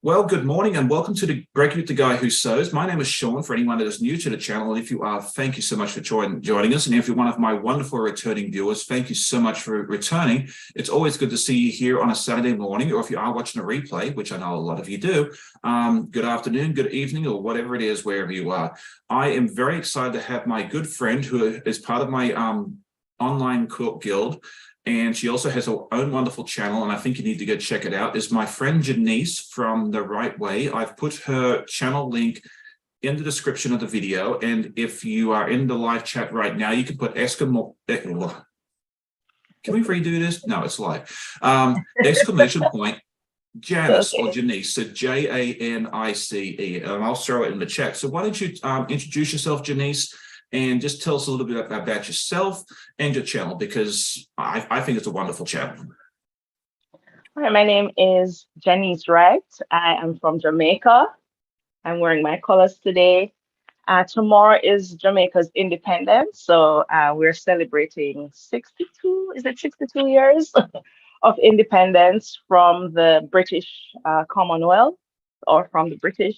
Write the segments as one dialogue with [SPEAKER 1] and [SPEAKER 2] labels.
[SPEAKER 1] Well, good morning and welcome to the Brekkie with the Guy Who Sews. My name is Sean, for anyone that is new to the channel. And if you are, thank you so much for joining us. And if you're one of my wonderful returning viewers, thank you so much for returning. It's always good to see you here on a Saturday morning, or if you are watching a replay, which I know a lot of you do, good afternoon, good evening, or whatever it is, wherever you are. I am very excited to have my good friend who is part of my online quilt guild. And she also has her own wonderful channel, and I think you need to go check it out, is my friend Janice from The Right Way. I've put her channel link in the description of the video, and if you are in the live chat right now, you can put Eskimo. Can we redo this? No, it's live. Exclamation point, Janice or
[SPEAKER 2] Okay.
[SPEAKER 1] Janice, so Janice, and I'll throw it in the chat. So why don't you introduce yourself, Janice, and just tell us a little bit about yourself and your channel, because I think it's a wonderful channel.
[SPEAKER 2] All right, my name is Janice Wright. I am from Jamaica. I'm wearing my colors today. Tomorrow is Jamaica's independence, so we're celebrating 62, is it 62 years of independence from the British Commonwealth, or from the British,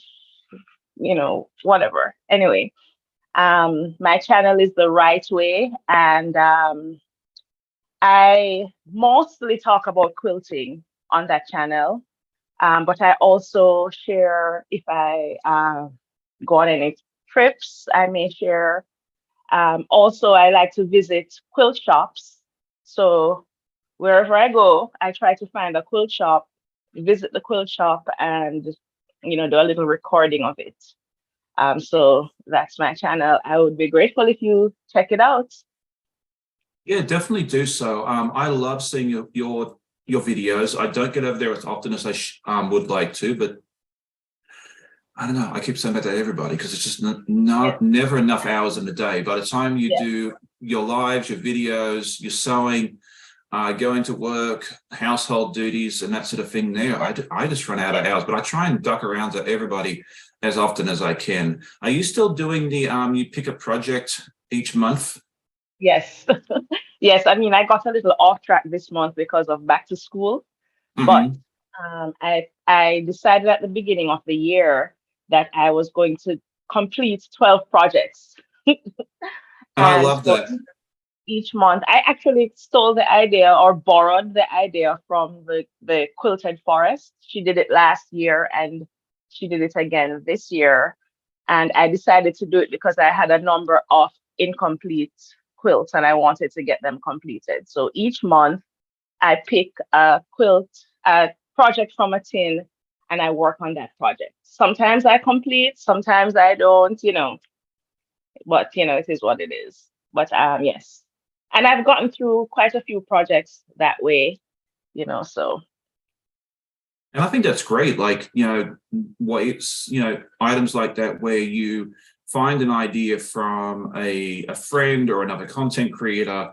[SPEAKER 2] whatever. Anyway, my channel is The Right Way, and I mostly talk about quilting on that channel, but I also share, if I go on any trips, I may share. Also, I like to visit quilt shops. So wherever I go, I try to find a quilt shop, visit the quilt shop, and do a little recording of it. So that's my channel. I would be grateful if you check it out.
[SPEAKER 1] Yeah, definitely do so. I love seeing your videos. I don't get over there as often as I would like to, but I don't know. I keep saying that to everybody because it's just
[SPEAKER 2] Yeah.
[SPEAKER 1] never enough hours in the day. By the time you
[SPEAKER 2] Yeah.
[SPEAKER 1] do your lives, your videos, your sewing, going to work, household duties, and that sort of thing there, I just run out of hours, but I try and duck around to everybody as often as I can. Are you still doing the, you pick a project each month?
[SPEAKER 2] Yes. Yes. I mean, I got a little off track this month because of back to school, but
[SPEAKER 1] Mm-hmm.
[SPEAKER 2] I decided at the beginning of the year that I was going to complete 12 projects.
[SPEAKER 1] And I
[SPEAKER 2] And
[SPEAKER 1] love
[SPEAKER 2] for
[SPEAKER 1] that.
[SPEAKER 2] each month, I actually stole the idea or borrowed the idea from the Quilted Forest. She did it last year and she did it again this year. And I decided to do it because I had a number of incomplete quilts and I wanted to get them completed. So each month I pick a quilt, a project from a tin, and I work on that project. Sometimes I complete, sometimes I don't, but it is what it is. But yes. And I've gotten through quite a few projects that way, so
[SPEAKER 1] And I think that's great. Like, what it's, items like that where you find an idea from a friend or another content creator.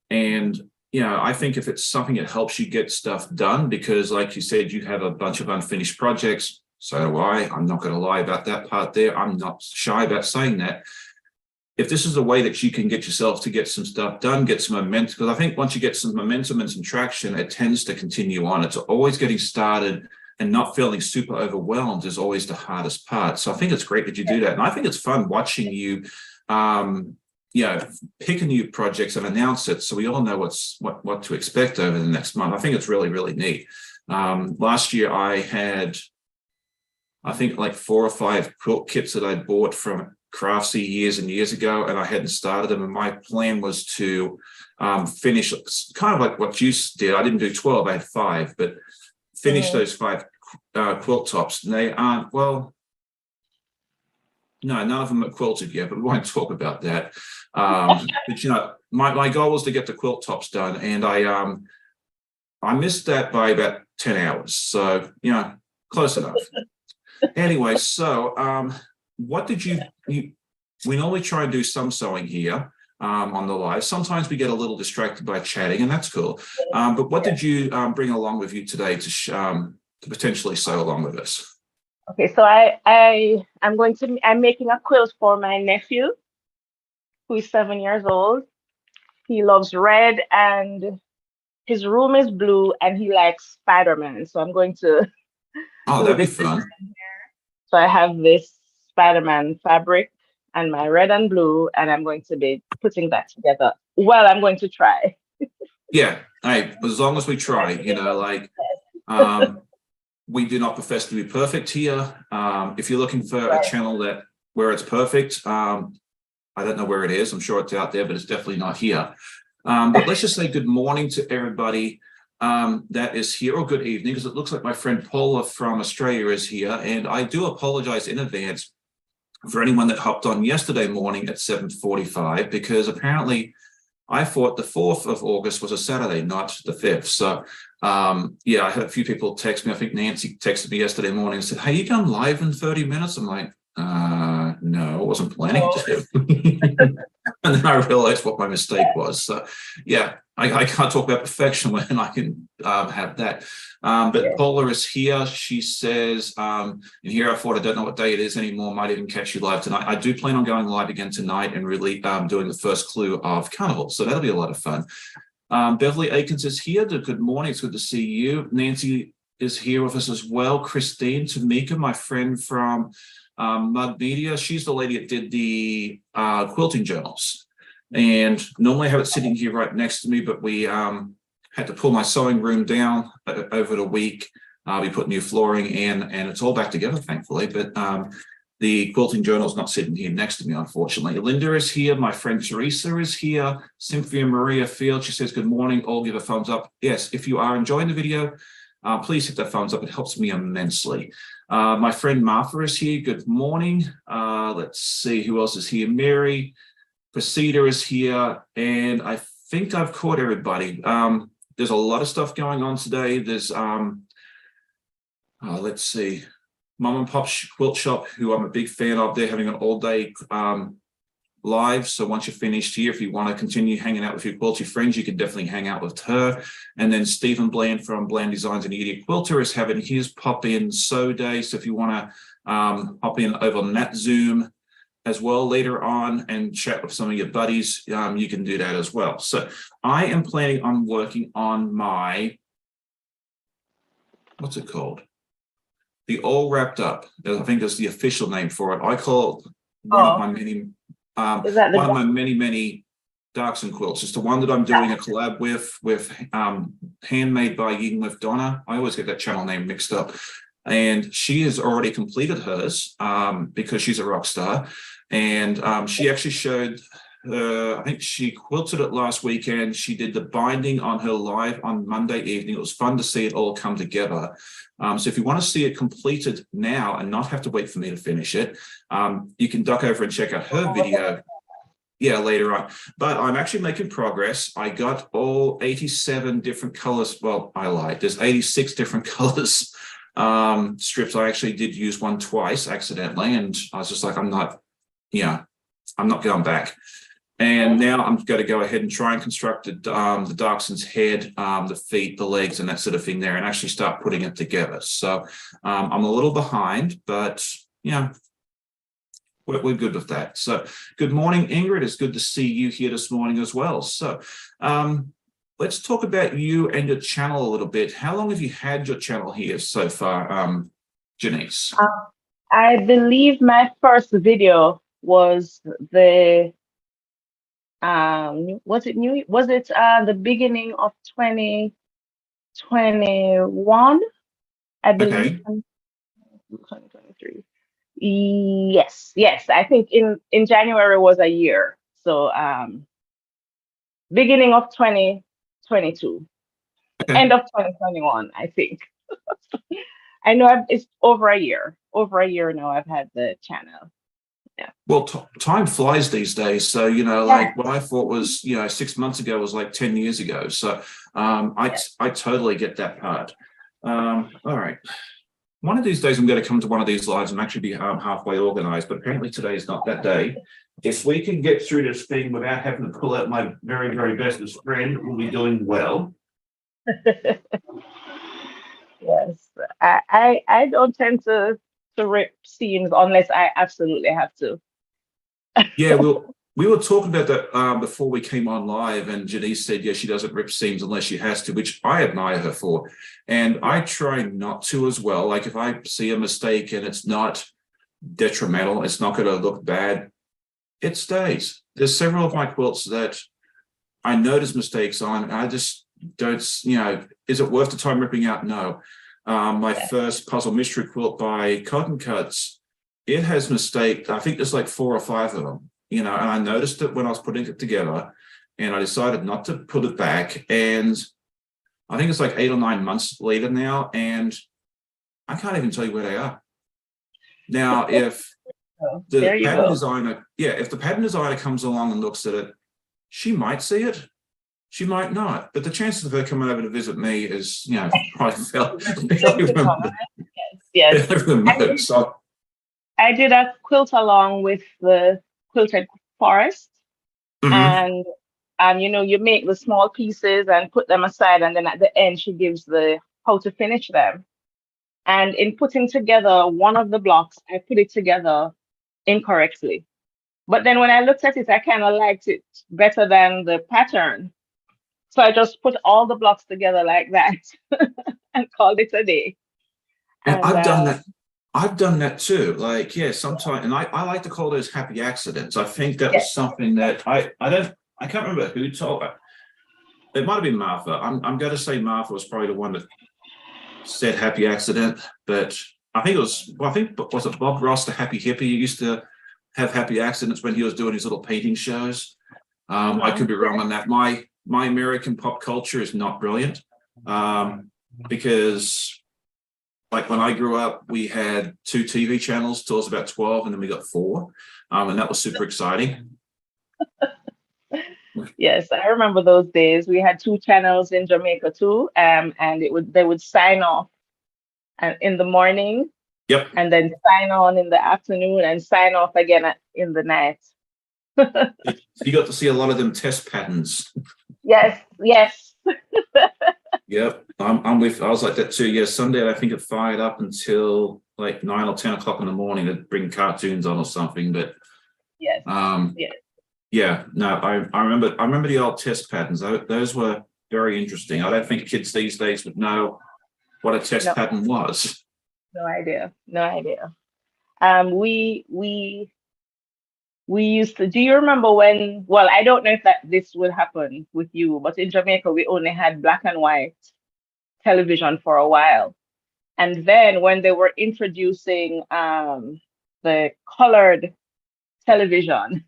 [SPEAKER 1] And, I think if it's something that helps you get stuff done, because like you said, you have a bunch of unfinished projects. So do I. I'm not going to lie about that part there. I'm not shy about saying that. If this is a way that you can get yourself to get some stuff done, get some momentum, because I think once you get some momentum and some traction, it tends to continue on. It's always getting started and not feeling super overwhelmed is always the hardest part. So I think it's great that you do that. And I think it's fun watching you, pick new projects and announce it. So we all know what to expect over the next month. I think it's really, really neat. Last year I had, I think, like 4 or 5 quilt kits that I bought from Craftsy years and years ago, and I hadn't started them. And my plan was to finish, kind of like what you did. I didn't do 12, I had 5, but finish those 5 quilt tops. And they aren't, well, no, none of them are quilted yet, but we won't talk about that. But my goal was to get the quilt tops done, and I missed that by about 10 hours. So, close enough. Anyway, so what did you we normally try and do some sewing here on the live. Sometimes we get a little distracted by chatting, and that's cool. But what did you bring along with you today to potentially sew along with us?
[SPEAKER 2] okay. So I'm making a quilt for my nephew who is 7 years old. He loves red and his room is blue and he likes Spider-Man. So I'm going to
[SPEAKER 1] Oh,
[SPEAKER 2] to
[SPEAKER 1] that'd
[SPEAKER 2] look
[SPEAKER 1] be
[SPEAKER 2] at this.
[SPEAKER 1] fun.
[SPEAKER 2] So I have this Spider-Man fabric and my red and blue, and I'm going to be putting that together. Well, I'm going to try.
[SPEAKER 1] Yeah. Hey, as long as we try, um, we do not profess to be perfect here. If you're looking for a
[SPEAKER 2] Right.
[SPEAKER 1] channel where it's perfect, I don't know where it is. I'm sure it's out there, but it's definitely not here. But let's just say good morning to everybody that is here, or good evening, because it looks like my friend Paula from Australia is here. And I do apologize in advance for anyone that hopped on yesterday morning at 7:45, because apparently I thought the 4th of August was a Saturday, not the 5th. So, yeah, I had a few people text me. I think Nancy texted me yesterday morning and said, "Hey, you going live in 30 minutes?" I'm like, no, I wasn't planning to. And then I realized what my mistake was. So, yeah, I can't talk about perfection when I can have that. But Paula is here. She says, and here I thought, I don't know what day it is anymore. Might even catch you live tonight. I do plan on going live again tonight and really doing the first clue of Carnival. So that'll be a lot of fun. Beverly Akins is here. Good morning. It's good to see you. Nancy is here with us as well. Christine, Tamika, my friend from Mug Media. She's the lady that did the quilting journals. And normally I have it sitting here right next to me, but we had to pull my sewing room down over the week. We put new flooring in, and it's all back together, thankfully. But the quilting journal is not sitting here next to me, unfortunately. Linda is here. My friend Teresa is here. Cynthia Maria Field, she says, good morning. All give a thumbs up. Yes, if you are enjoying the video, please hit that thumbs up. It helps me immensely. My friend Martha is here. Good morning. Let's see who else is here. Mary Procedure is here. And I think I've caught everybody. There's a lot of stuff going on today. There's, let's see, Mom and Pop Quilt Shop, who I'm a big fan of. They're having an all-day live. So once you're finished here, if you want to continue hanging out with your quilty friends, you can definitely hang out with her. And then Stephen Bland from Bland Designs and Idiot Quilter is having his pop-in sew day. So if you want to hop in over on that Zoom as well later on and chat with some of your buddies, you can do that as well. So I am planning on working on my, what's it called? The All Wrapped Up. I think that's the official name for it. I call it one of my many, many Darkson quilts. It's the one that I'm doing a collab with Handmade by Yin with Donna. I always get that channel name mixed up. And she has already completed hers because she's a rock star. And she actually showed, I think she quilted it last weekend. She did the binding on her live on Monday evening. It was fun to see it all come together. So if you want to see it completed now and not have to wait for me to finish it, you can duck over and check out her video. Yeah, later on. But I'm actually making progress. I got all 87 different colors. Well, I lied. There's 86 different colors strips. I actually did use one twice accidentally. And I was just like, I'm not going back. And now I'm going to go ahead and try and construct the Darkson's head, the feet, the legs, and that sort of thing there, and actually start putting it together. So I'm a little behind, but yeah, we're good with that. So good morning, Ingrid. It's good to see you here this morning as well. So let's talk about you and your channel a little bit. How long have you had your channel here so far, Janice?
[SPEAKER 2] I believe my first video was the was it the beginning of 2021, I believe.
[SPEAKER 1] Okay.
[SPEAKER 2] 2023. Yes, I think in January was a year. So beginning of 2022.
[SPEAKER 1] Okay.
[SPEAKER 2] End of 2021, I think. I know it's over a year now I've had the channel. Yeah.
[SPEAKER 1] Well, time flies these days. So, like what I thought was, 6 months ago was like 10 years ago. So I totally get that part. All right. One of these days I'm going to come to one of these lives and actually be halfway organized, but apparently today is not that day. If we can get through this thing without having to pull out my very, very bestest friend, we'll be doing well.
[SPEAKER 2] Yes. I don't tend to rip seams unless I absolutely have to.
[SPEAKER 1] Yeah, we'll we were talking about that before we came on live, and Janice said, yeah, she doesn't rip seams unless she has to, which I admire her for. And I try not to as well. Like if I see a mistake and it's not detrimental, it's not going to look bad, it stays. There's several of my quilts that I notice mistakes on, and I just don't, is it worth the time ripping out? No. My first puzzle mystery quilt by Cotton Cuts, it has mistakes. I think there's like 4 or 5 of them, and I noticed it when I was putting it together, and I decided not to put it back. And I think it's like 8 or 9 months later now, and I can't even tell you where they are. Now, if the pattern designer, if the pattern designer comes along and looks at it, she might see it, she might not. But the chances of her coming over to visit me is, probably
[SPEAKER 2] Yes. I did a quilt along with the Quilted Forest, and you make the small pieces and put them aside, and then at the end she gives the how to finish them. And in putting together one of the blocks, I put it together incorrectly. But then when I looked at it, I kind of liked it better than the pattern. So I just put all the blocks together like that and called it a day.
[SPEAKER 1] And I've done that. I've done that too. Like, sometimes, and I like to call those happy accidents. I think that was something that I can't remember who told it. It might have been Martha. I'm going to say Martha was probably the one that said happy accident, but I think was it Bob Ross, the happy hippie, who used to have happy accidents when he was doing his little painting shows. I could be wrong on that. My American pop culture is not brilliant, because like when I grew up, we had 2 TV channels till I was about 12, and then we got 4, and that was super exciting.
[SPEAKER 2] Yes, I remember those days. We had 2 channels in Jamaica too, and they would sign off in the morning.
[SPEAKER 1] Yep.
[SPEAKER 2] And then sign on in the afternoon and sign off again in the night.
[SPEAKER 1] You got to see a lot of them test patterns.
[SPEAKER 2] Yes.
[SPEAKER 1] Yep. I was like that too. Yeah, Sunday I think it fired up until like 9 or 10 o'clock in the morning to bring cartoons on or something. But yeah, no, I remember the old test patterns. Those were very interesting. I don't think kids these days would know what a test pattern was.
[SPEAKER 2] No idea. We used to, do you remember when, well, I don't know if this would happen with you, but in Jamaica, we only had black and white television for a while. And then when they were introducing the colored television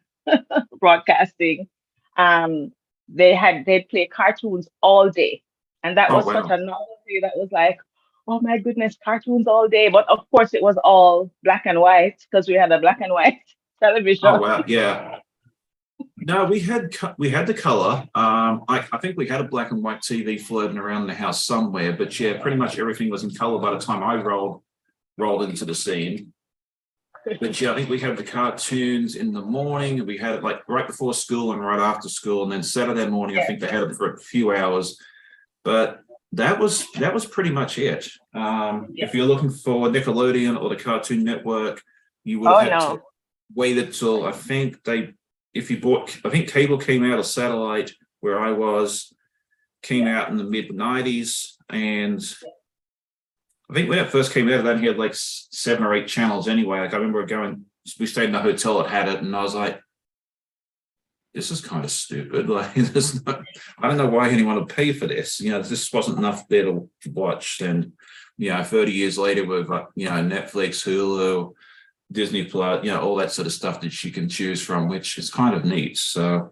[SPEAKER 2] broadcasting, they'd play cartoons all day. And that was such a novelty that was like, oh my goodness, cartoons all day. But of course it was all black and white because we had a black and white television.
[SPEAKER 1] Oh wow, yeah. No, we had the color. I think we had a black and white TV floating around the house somewhere, but yeah, pretty much everything was in color by the time I rolled into the scene. But yeah, I think we had the cartoons in the morning. We had it like right before school and right after school, and then Saturday morning, I think they had it for a few hours. But that was pretty much it. If you're looking for Nickelodeon or the Cartoon Network, you would have had to wait until I think cable came out, or satellite where I was came out in the mid-90s, and I think when it first came out, it only had like 7 or 8 channels anyway. Like I remember we stayed in the hotel that had it, and I was like, this is kind of stupid. Like, I don't know why anyone would pay for this. This wasn't enough there to watch. And 30 years later, with Netflix, Hulu, Disney Plus, all that sort of stuff that you can choose from, which is kind of neat. So,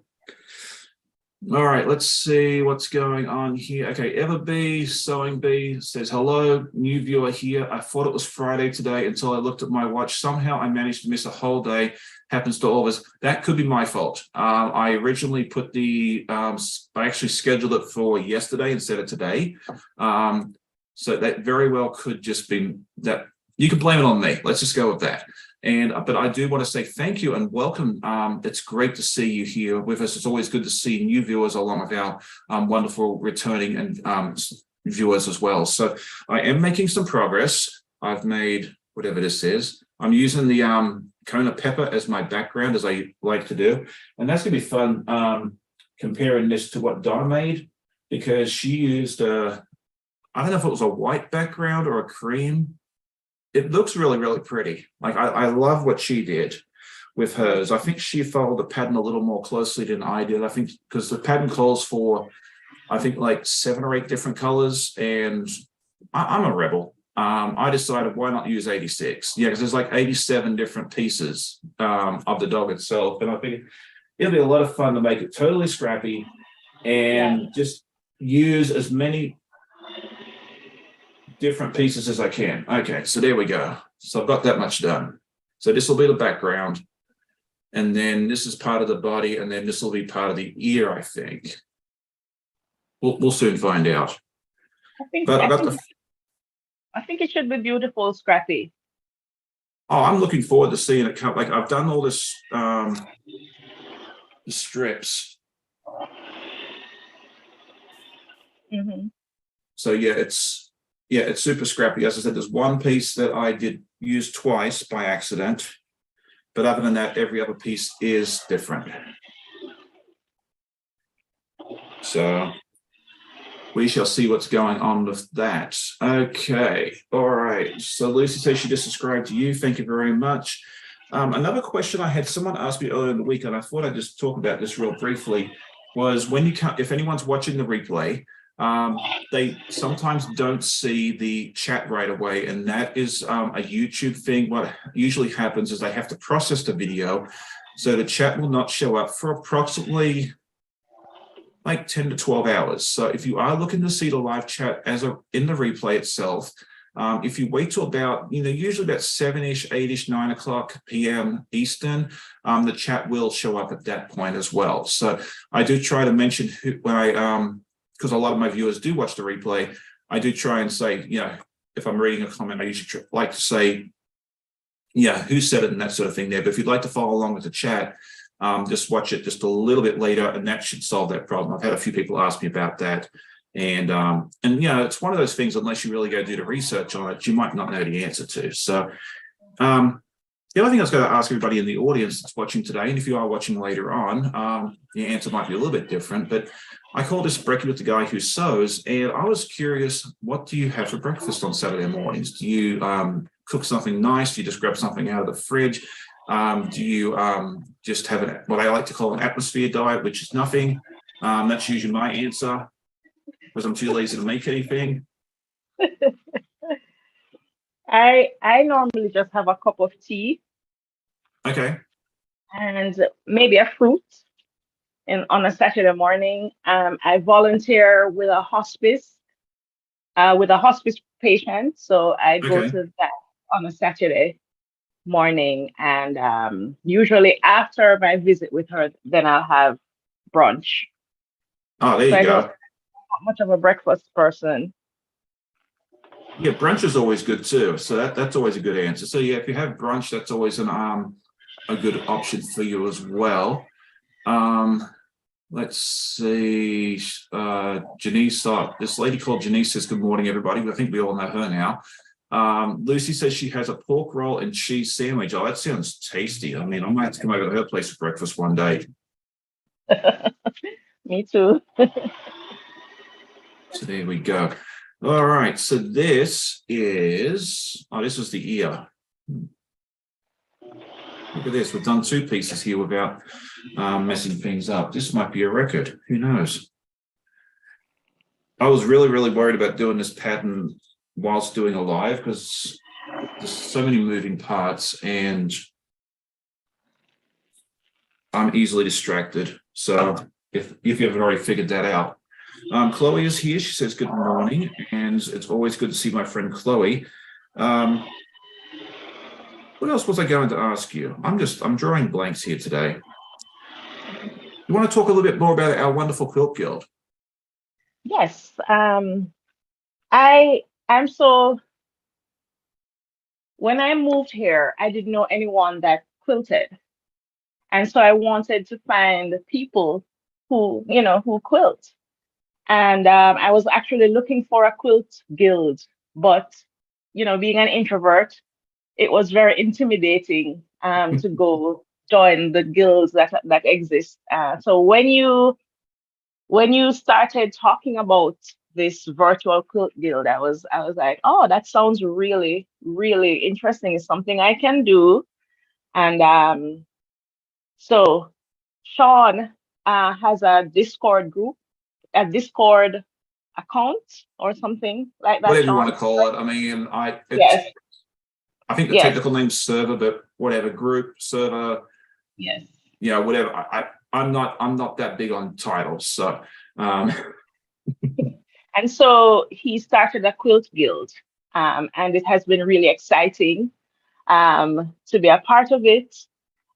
[SPEAKER 1] all right, let's see what's going on here. Okay, Everbee, Sewing Bee says, hello, new viewer here. I thought it was Friday today until I looked at my watch. Somehow I managed to miss a whole day. Happens to all of us. That could be my fault. I originally put I actually scheduled it for yesterday instead of today. So that very well could just be that. You can blame it on me. Let's just go with that. But I do want to say thank you and welcome. It's great to see you here with us. It's always good to see new viewers along with our wonderful returning and viewers as well. So I am making some progress. I've made whatever this is. I'm using the Kona pepper as my background, as I like to do. And that's going to be fun comparing this to what Donna made, because she used I don't know if it was a white background or a cream. It looks really, really pretty. Like I love what she did with hers. I think she followed the pattern a little more closely than I did. I think because the pattern calls for, I think, like 7 or 8 different colors, and I'm a rebel. I decided why not use 86? Yeah, because there's like 87 different pieces of the dog itself, and I think it'll be a lot of fun to make it totally scrappy and just use as many different pieces as I can. Okay, so there we go. So I've got that much done. So this will be the background, and then this is part of the body, and then this will be part of the ear, I think. We'll soon find out.
[SPEAKER 2] I think it should be beautiful, scrappy.
[SPEAKER 1] Oh, I'm looking forward to seeing it come. Like I've done all this the strips. So yeah, it's super scrappy. As I said, there's one piece that I did use twice by accident, but other than that, every other piece is different. So we shall see what's going on with that. Okay, all right. So Lucy says she just subscribed to you. Thank you very much. Another question I had, someone asked me earlier in the week, and I thought I'd just talk about this real briefly, was when you come, if anyone's watching the replay, they sometimes don't see the chat right away, and that is a YouTube thing. What usually happens is they have to process the video, so the chat will not show up for approximately like 10 to 12 hours. So if you are looking to see the live chat in the replay itself, if you wait till about, usually about 7-ish, 8-ish, 9 o'clock p.m. Eastern, the chat will show up at that point as well. So I do try to mention because a lot of my viewers do watch the replay, I do try and say, if I'm reading a comment, I usually like to say, who said it and that sort of thing there. But if you'd like to follow along with the chat, just watch it just a little bit later, and that should solve that problem. I've had a few people ask me about that. And it's one of those things, unless you really go do the research on it, you might not know the answer to. So the other thing I was going to ask everybody in the audience that's watching today, and if you are watching later on, the answer might be a little bit different, but I call this Brekkie with the Guy Who Sews, and I was curious, what do you have for breakfast on Saturday mornings? Do you cook something nice? Do you just grab something out of the fridge? Do you just have what I like to call an atmosphere diet, which is nothing? That's usually my answer, because I'm too lazy to make anything.
[SPEAKER 2] I normally just have a cup of tea.
[SPEAKER 1] Okay.
[SPEAKER 2] And maybe a fruit on a Saturday morning. I volunteer with a hospice patient. So I go to that on a Saturday morning, and usually after my visit with her, then I'll have brunch.
[SPEAKER 1] Oh, there you go.
[SPEAKER 2] I'm not much of a breakfast person.
[SPEAKER 1] Yeah, brunch is always good too. So that's always a good answer. So yeah, if you have brunch, that's always a good option for you as well. Let's see. Janice, this lady called Janice says, good morning, everybody. I think we all know her now. Lucy says she has a pork roll and cheese sandwich. Oh, that sounds tasty. I mean, I might have to come over to her place for breakfast one day.
[SPEAKER 2] Me too.
[SPEAKER 1] So there we go. All right. So this is the ear. Look at this. We've done 2 pieces here without messing things up. This might be a record. Who knows? I was really, really worried about doing this pattern whilst doing a live, because there's so many moving parts and I'm easily distracted. So if you haven't already figured that out. Chloe is here. She says good morning, and it's always good to see my friend Chloe. What else was I going to ask you? I'm drawing blanks here today. You want to talk a little bit more about our wonderful quilt guild?
[SPEAKER 2] Yes. When I moved here, I didn't know anyone that quilted. And so I wanted to find people who quilt. And I was actually looking for a quilt guild, but being an introvert, it was very intimidating to go join the guilds that exist. So when you started talking about this virtual quilt guild, I was like, oh, that sounds really, really interesting. It's something I can do. And so Sean has a Discord group, a Discord account or something like that,
[SPEAKER 1] Whatever you want
[SPEAKER 2] Sean.
[SPEAKER 1] to call it. I mean,
[SPEAKER 2] Yes,
[SPEAKER 1] I think the
[SPEAKER 2] yes,
[SPEAKER 1] technical name's server, but whatever, group, server,
[SPEAKER 2] yes.
[SPEAKER 1] whatever. I'm not that big on titles. So um,
[SPEAKER 2] And so he started a quilt guild, and it has been really exciting to be a part of it.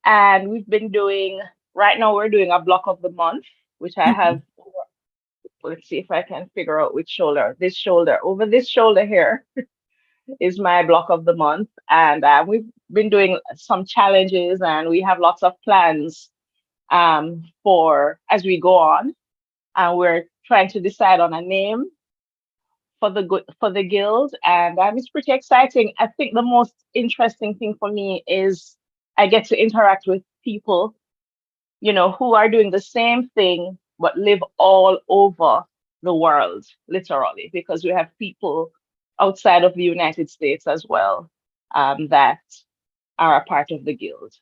[SPEAKER 2] And we've been doing, right now, we're doing a block of the month, which I have. Let's see if I can figure out which shoulder. This shoulder, over this shoulder here, is my block of the month. And we've been doing some challenges, and we have lots of plans for as we go on. And we're trying to decide on a name for the guild, and it's pretty exciting. I think the most interesting thing for me is I get to interact with people, who are doing the same thing but live all over the world, literally, because we have people outside of the United States as well, that are a part of the guild.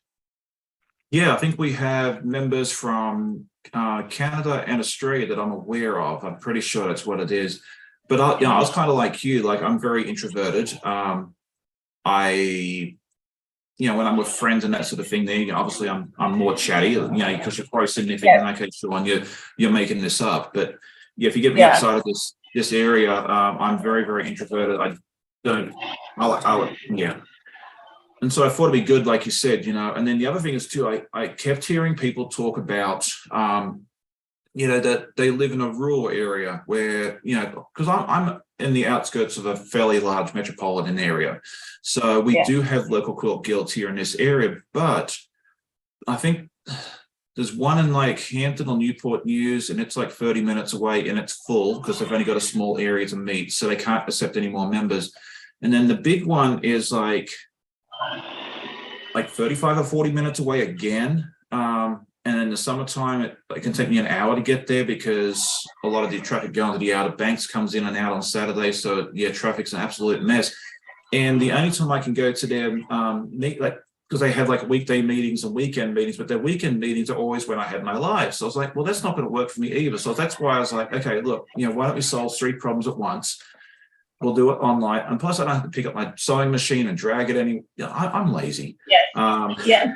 [SPEAKER 1] yeah, I think we have members from Canada and Australia that I'm aware of. I'm pretty sure that's what it is. But I was kind of like you. Like, I'm very introverted. I when I'm with friends and that sort of thing, there, obviously I'm more chatty, because you're probably sitting there thinking,
[SPEAKER 2] Yes.
[SPEAKER 1] okay, Sean, you're making this up. But yeah, if you get me
[SPEAKER 2] Yeah.
[SPEAKER 1] outside of this area, I'm very, very introverted. I don't, yeah. And so I thought it'd be good, like you said, and then the other thing is too, I kept hearing people talk about, that they live in a rural area where, because I'm in the outskirts of a fairly large metropolitan area. So we
[SPEAKER 2] Yeah.
[SPEAKER 1] do have local quilt guilds here in this area, but I think there's one in like Hampton or Newport News, and it's like 30 minutes away, and it's full because they've only got a small area to meet, so they can't accept any more members. And then the big one is like 35 or 40 minutes away again. And in the summertime, it can take me an hour to get there because a lot of the traffic going to the Outer Banks comes in and out on Saturday. So yeah, traffic's an absolute mess. And the only time I can go to their because they have like weekday meetings and weekend meetings, but their weekend meetings are always when I have my live. So I was like, well, that's not going to work for me either. So that's why I was like, okay, look, why don't we solve 3 problems at once? We'll do it online. And plus I don't have to pick up my sewing machine and drag it I'm lazy.
[SPEAKER 2] Yes. Yes.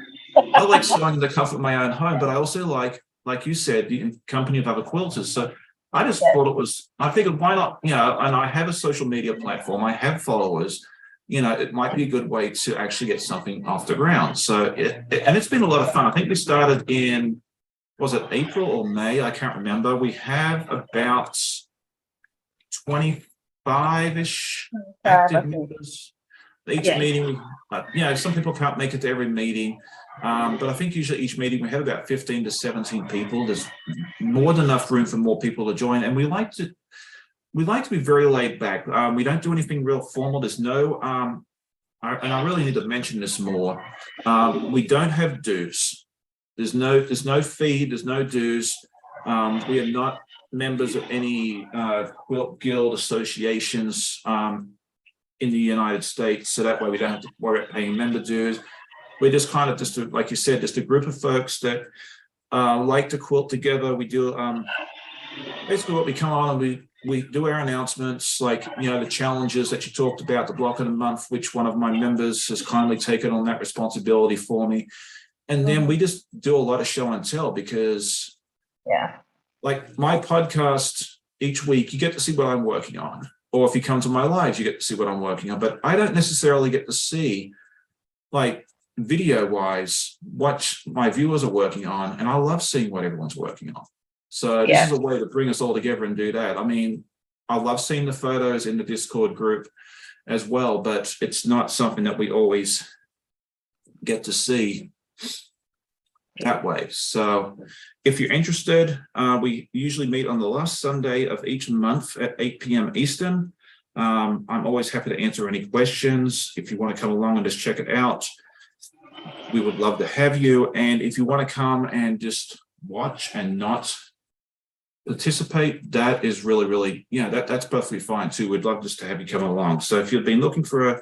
[SPEAKER 1] I like sewing in the comfort of my own home, but I also like you said, the company of other quilters. So I just thought I figured, why not, and I have a social media platform, I have followers, it might be a good way to actually get something off the ground. So and it's been a lot of fun. I think we started in, was it April or May? I can't remember. We have about 25-ish active members. Each meeting, some people can't make it to every meeting, but I think usually each meeting we have about 15 to 17 people. There's more than enough room for more people to join, and we like to be very laid back. We don't do anything real formal. There's no, and I really need to mention this more. We don't have dues. There's no fee. There's no dues. We are not members of any quilt guild associations in the United States, so that way we don't have to worry about paying member dues. We're just kind of like you said, just a group of folks that like to quilt together. We do basically what we come on and we do our announcements, like the challenges that you talked about, the block of the month, which one of my members has kindly taken on that responsibility for me, and then we just do a lot of show and tell, because like my podcast each week, you get to see what I'm working on. Or if you come to my lives, you get to see what I'm working on. But I don't necessarily get to see, like, video-wise, what my viewers are working on. And I love seeing what everyone's working on. So this is a way to bring us all together and do that. I mean, I love seeing the photos in the Discord group as well, but it's not something that we always get to see that way. So if you're interested, we usually meet on the last Sunday of each month at 8 p.m. Eastern. I'm always happy to answer any questions if you want to come along and just check it out. we would love to have you. And if you want to come and just watch and not participate, that is really, really, that's perfectly fine too. We'd love just to have you come along. So if you've been looking for a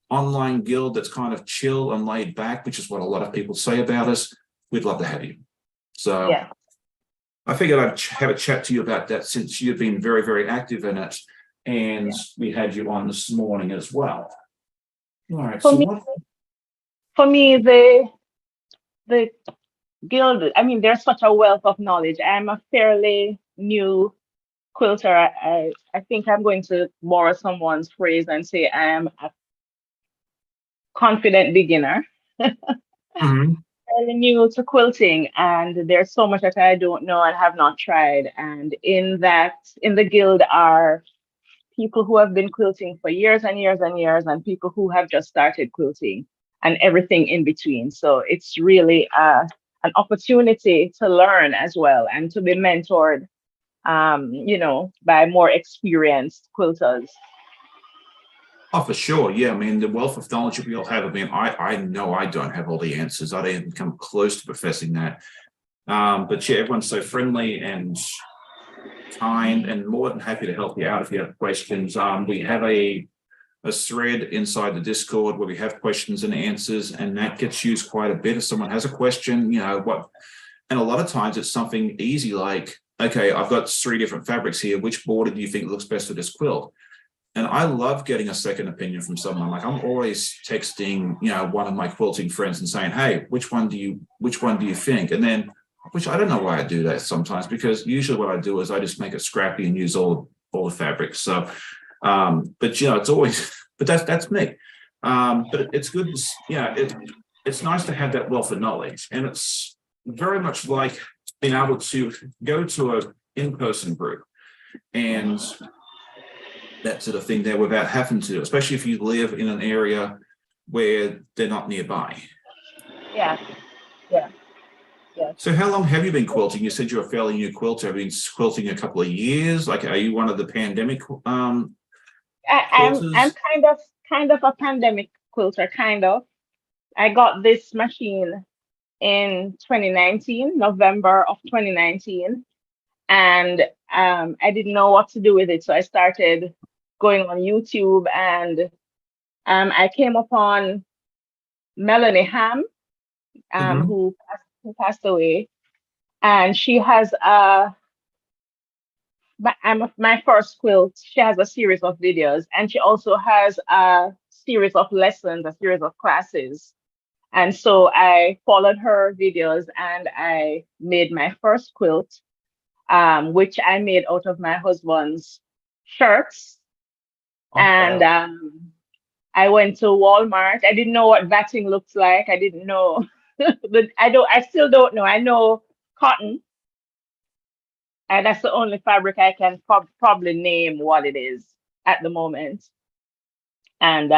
[SPEAKER 1] online guild that's kind of chill and laid back, which is what a lot of people say about us, we'd love to have you. So
[SPEAKER 2] Yeah.
[SPEAKER 1] I figured I'd have a chat to you about that since you've been very, very active in it. And we had you on this morning as well. All right.
[SPEAKER 2] For me, the guild, I mean, there's such a wealth of knowledge. I'm a fairly new quilter. I think I'm going to borrow someone's phrase and say I am a confident beginner.
[SPEAKER 1] Mhm.
[SPEAKER 2] Fairly new to quilting, and there's so much that I don't know and have not tried. And in the guild are people who have been quilting for years and years and years, and people who have just started quilting, and everything in between. So it's really an opportunity to learn as well and to be mentored, by more experienced quilters.
[SPEAKER 1] Oh, for sure. Yeah. I mean, the wealth of knowledge that we all have. I mean, I know I don't have all the answers. I don't even come close to professing that. But yeah, everyone's so friendly and kind and more than happy to help you out if you have questions. We have a thread inside the Discord where we have questions and answers, and that gets used quite a bit. If someone has a question, and a lot of times it's something easy like, okay, I've got 3 different fabrics here. Which border do you think looks best for this quilt? And I love getting a second opinion from someone. Like I'm always texting, one of my quilting friends and saying, hey, which one do you think? And then, which I don't know why I do that sometimes, because usually what I do is I just make it scrappy and use all the fabrics. So, but it's always, but that's me. But it's good. It's nice to have that wealth of knowledge, and it's very much like being able to go to an in-person group and that sort of thing there without having to, especially if you live in an area where they're not nearby.
[SPEAKER 2] Yeah.
[SPEAKER 1] So how long have you been quilting? You said you're a fairly new quilter. Have you been quilting a couple of years? Like, are you one of the pandemic
[SPEAKER 2] I'm
[SPEAKER 1] quilters?
[SPEAKER 2] kind of a pandemic quilter, kind of. I got this machine in 2019, November of 2019, and I didn't know what to do with it, so I started going on YouTube, and I came upon Melanie Ham,
[SPEAKER 1] Mhm.
[SPEAKER 2] who passed away, and she has my first quilt. She has a series of videos, and she also has a series of lessons, a series of classes. And so I followed her videos and I made my first quilt, which I made out of my husband's shirts.
[SPEAKER 1] Oh,
[SPEAKER 2] And
[SPEAKER 1] wow.
[SPEAKER 2] I went to Walmart. I didn't know what batting looks like. I didn't know, but I still don't know. I know cotton, and that's the only fabric I can probably name what it is at the moment. And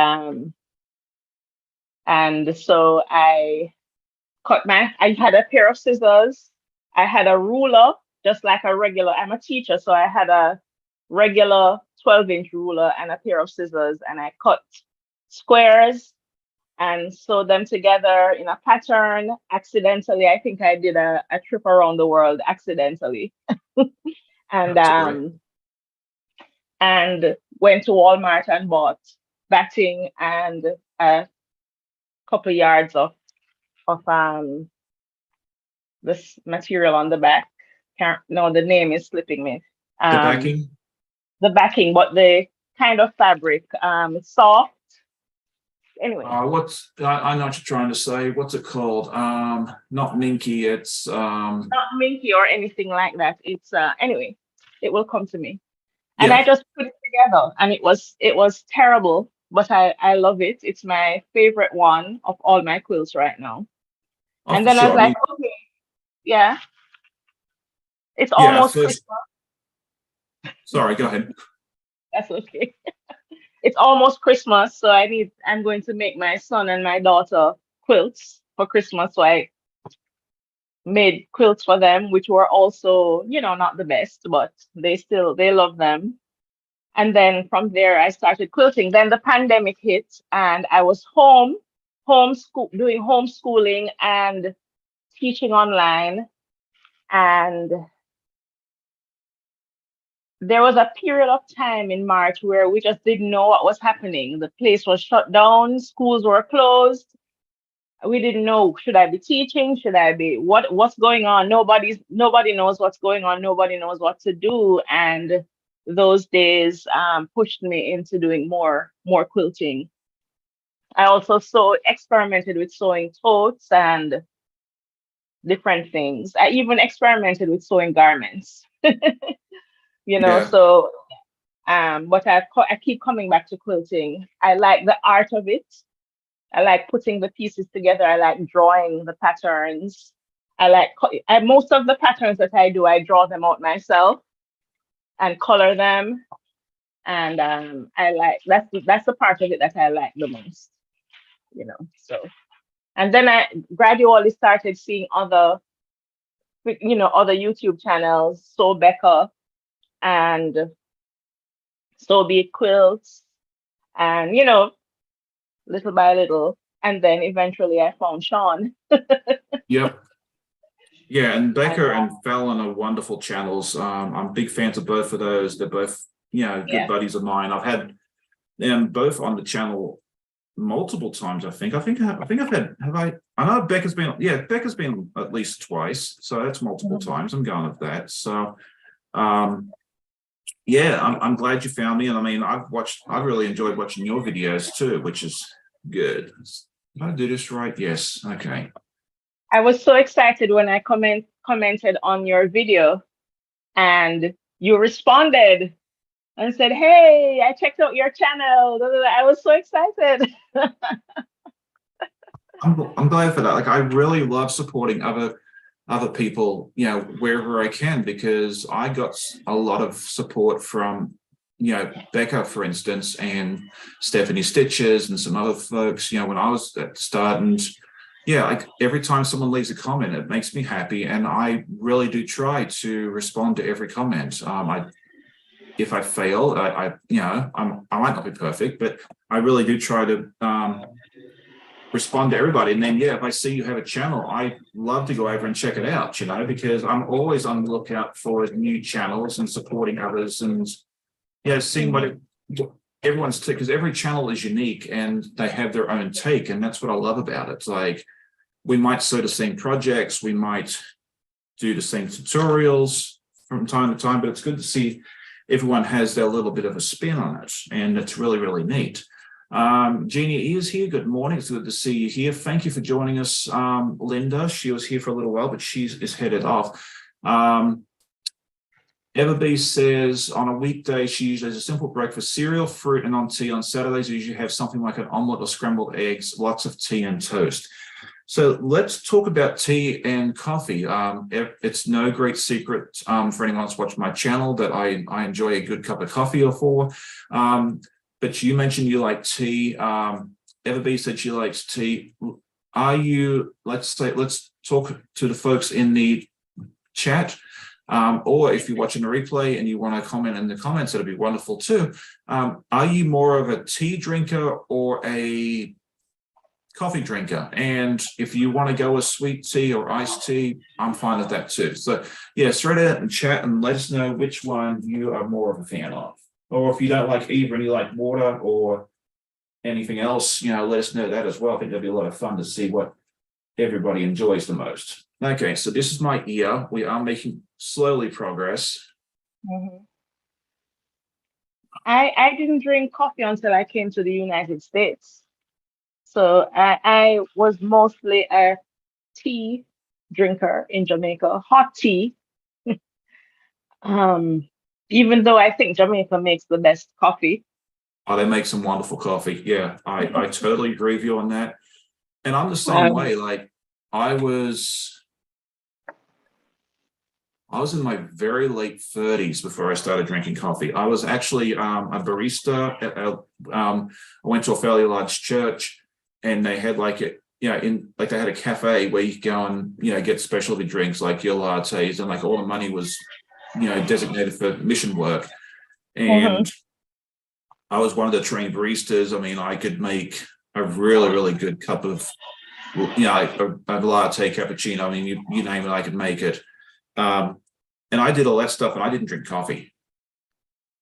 [SPEAKER 2] so I had a pair of scissors. I had a ruler, just like a regular, I'm a teacher, so I had a regular 12-inch ruler and a pair of scissors, and I cut squares and sewed them together in a pattern accidentally. I think I did a trip around the world accidentally. and
[SPEAKER 1] That's great.
[SPEAKER 2] and went to Walmart and bought batting and a couple yards of this material on the back. Can't no, the name is slipping me.
[SPEAKER 1] The
[SPEAKER 2] Um,
[SPEAKER 1] backing.
[SPEAKER 2] the backing, but the kind of fabric, soft. Anyway,
[SPEAKER 1] I know what you're trying to say. What's it called? Not minky. It's
[SPEAKER 2] not minky or anything like that. It's anyway, it will come to me. And I
[SPEAKER 1] yeah.
[SPEAKER 2] just put it together, and it was terrible, but I love it. It's my favorite one of all my quilts right now.
[SPEAKER 1] Oh,
[SPEAKER 2] And
[SPEAKER 1] for
[SPEAKER 2] then I was
[SPEAKER 1] sure. I
[SPEAKER 2] like,
[SPEAKER 1] mean,
[SPEAKER 2] okay, yeah, it's
[SPEAKER 1] yeah.
[SPEAKER 2] almost
[SPEAKER 1] First,
[SPEAKER 2] Christmas.
[SPEAKER 1] sorry. Go ahead.
[SPEAKER 2] That's okay. It's almost Christmas, so I'm going to make my son and my daughter quilts for Christmas. So I made quilts for them, which were also, not the best, but they love them. And then from there I started quilting. Then the pandemic hit and I was home doing homeschooling and teaching online. And there was a period of time in March where we just didn't know what was happening. The place was shut down, schools were closed. We didn't know, should I be teaching? Should I be what's going on? Nobody knows what's going on. Nobody knows what to do. And those days pushed me into doing more quilting. I also experimented with sewing totes and different things. I even experimented with sewing garments.
[SPEAKER 1] Yeah.
[SPEAKER 2] So but I keep coming back to quilting. I like the art of it. I like putting the pieces together. I like drawing the patterns. Most of the patterns that I do, I draw them out myself and color them. And I like that's the part of it that I like the most. So, and then I gradually started seeing other YouTube channels, So Becca and So Be It Quilts, and little by little, and then eventually I found Sean.
[SPEAKER 1] Yep. Yeah, and Becca
[SPEAKER 2] And,
[SPEAKER 1] and Fallon are wonderful channels. I'm big fans of both of those. They're both, good buddies of mine. I've had them both on the channel multiple times. I know Becca's been at least twice, so that's multiple times. I'm going with that. So I'm glad you found me. And I mean, I've really enjoyed watching your videos too, which is good. Did I do this right? Yes. Okay.
[SPEAKER 2] I was so excited when I commented on your video and you responded and said, "Hey, I checked out your channel." I was so excited.
[SPEAKER 1] I'm glad for that. Like, I really love supporting other people, wherever I can, because I got a lot of support from, Becca, for instance, and Stephanie Stitches and some other folks, when I was at the start. And like every time someone leaves a comment, it makes me happy. And I really do try to respond to every comment. If I fail, I might not be perfect, but I really do try to respond to everybody. And then, if I see you have a channel, I love to go over and check it out, because I'm always on the lookout for new channels and supporting others, and seeing what everyone's take, because every channel is unique and they have their own take, and that's what I love about it. Like, we might sew the same projects, we might do the same tutorials from time to time, but it's good to see everyone has their little bit of a spin on it, and it's really, really neat. Jeannie E is here. Good morning. It's good to see you here. Thank you for joining us, Linda. She was here for a little while, but she is headed off. Everbee says on a weekday, she usually has a simple breakfast, cereal, fruit, and on tea. On Saturdays, we usually have something like an omelet or scrambled eggs, lots of tea and toast. So let's talk about tea and coffee. It's no great secret for anyone that's watched my channel that I enjoy a good cup of coffee or four. But you mentioned you like tea. Everbee said she likes tea. Let's talk to the folks in the chat. Or if you're watching the replay and you want to comment in the comments, that'd be wonderful too. Are you more of a tea drinker or a coffee drinker? And if you want to go with sweet tea or iced tea, I'm fine with that too. So throw it out in chat and let us know which one you are more of a fan of. Or if you don't like either and you like water or anything else, let us know that as well. I think that'd be a lot of fun to see what everybody enjoys the most. Okay, so this is my ear. We are making slowly progress.
[SPEAKER 2] I didn't drink coffee until I came to the United States. So I was mostly a tea drinker in Jamaica, hot tea. Even though I think Jamaica makes the best coffee.
[SPEAKER 1] Oh, they make some wonderful coffee. Yeah, I totally agree with you on that. And I'm the same way. Like, I was in my very late 30s before I started drinking coffee. I was actually a barista I went to a fairly large church, and they had they had a cafe where you could go and get specialty drinks like your lattes, and like all the money was designated for mission work. And I was one of the trained baristas. I mean, I could make a really, really good cup of, a latte cappuccino. I mean, you name it, I can make it. And I did all that stuff, and I didn't drink coffee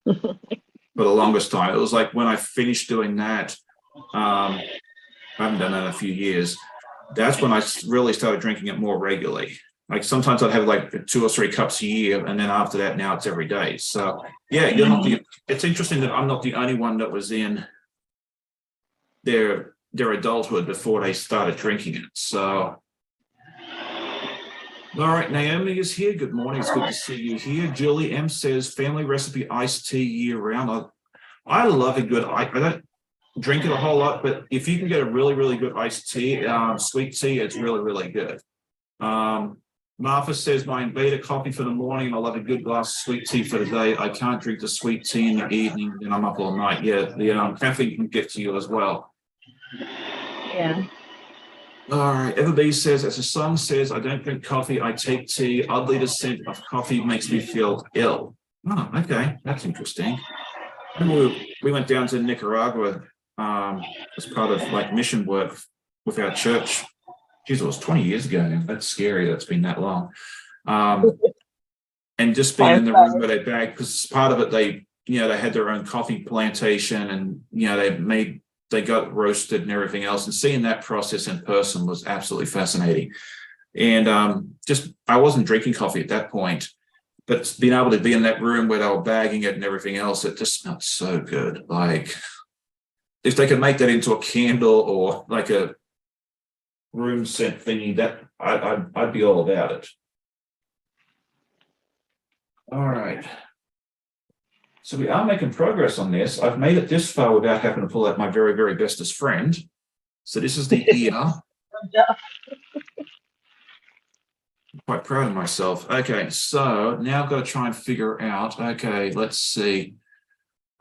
[SPEAKER 1] for the longest time. It was like when I finished doing that, I haven't done that in a few years. That's when I really started drinking it more regularly. Like sometimes I'd have like 2 or 3 cups a year, and then after that, now it's every day. So yeah, you're not it's interesting that I'm not the only one that was in their adulthood before they started drinking it. So all right, Naomi is here. Good morning. It's good to see you here. Julie M says family recipe iced tea year round. I love a good. I don't drink it a whole lot, but if you can get a really, really good iced tea, sweet tea, it's really, really good. Martha says my Invita coffee for the morning. I love a good glass of sweet tea for the day. I can't drink the sweet tea in the evening, then I'm up all night. Yeah, the caffeine can get to you as well.
[SPEAKER 2] Yeah.
[SPEAKER 1] All right. Everybody says, as the song says, I don't drink coffee, I take tea. Oddly, the scent of coffee makes me feel ill. Oh, okay. That's interesting. We went down to Nicaragua as part of like mission work with our church. Geez, it was 20 years ago now. That's scary. That's been that long. And just being in the room where they bagged, because part of it, they had their own coffee plantation, and they got roasted and everything else. And seeing that process in person was absolutely fascinating. And I wasn't drinking coffee at that point, but being able to be in that room where they were bagging it and everything else, it just smelled so good. Like if they could make that into a candle or like a room scent thingy, that I'd be all about it. All right. So we are making progress on this. I've made it this far without having to pull out my very, very bestest friend. So this is the ear. I'm quite proud of myself. Okay, so now I've got to try and figure out, okay, let's see.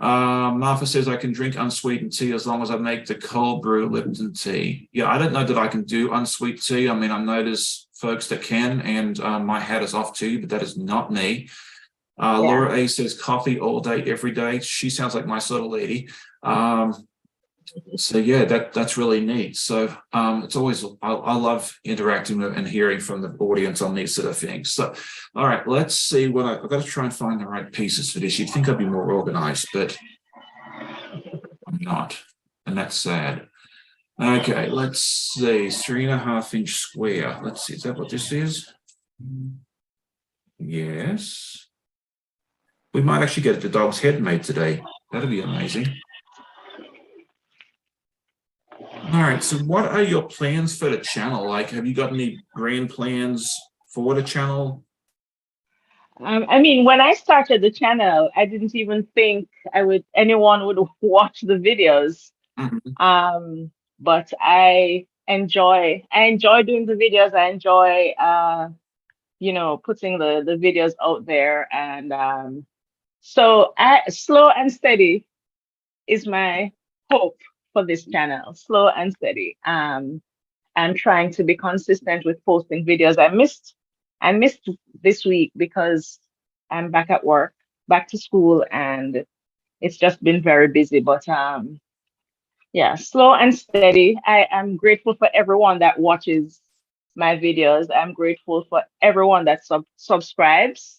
[SPEAKER 1] Martha says I can drink unsweetened tea as long as I make the cold brew Lipton tea. Yeah, I don't know that I can do unsweet tea. I mean, I know there's folks that can, and my hat is off to you, but that is not me. Laura A says coffee all day, every day. She sounds like my sort of lady. So yeah, that's really neat. So it's always, I love interacting with and hearing from the audience on these sort of things. So, all right, let's see what I've got to try and find the right pieces for this. You'd think I'd be more organized, but I'm not, and that's sad. Okay, let's see, 3.5-inch square. Let's see, is that what this is? Yes. We might actually get the dog's head made today. That'd be amazing. All right, so what are your plans for the channel? Like, have you got any grand plans for the channel?
[SPEAKER 2] I mean, when I started the channel, I didn't even think anyone would watch the videos.
[SPEAKER 1] Mm-hmm.
[SPEAKER 2] But I enjoy doing the videos. I enjoy putting the videos out there, and so slow and steady is my hope for this channel. Slow and steady. I'm trying to be consistent with posting videos. I missed this week because I'm back at work, back to school, and it's just been very busy. But yeah, slow and steady. I am grateful for everyone that watches my videos. I'm grateful for everyone that subscribes.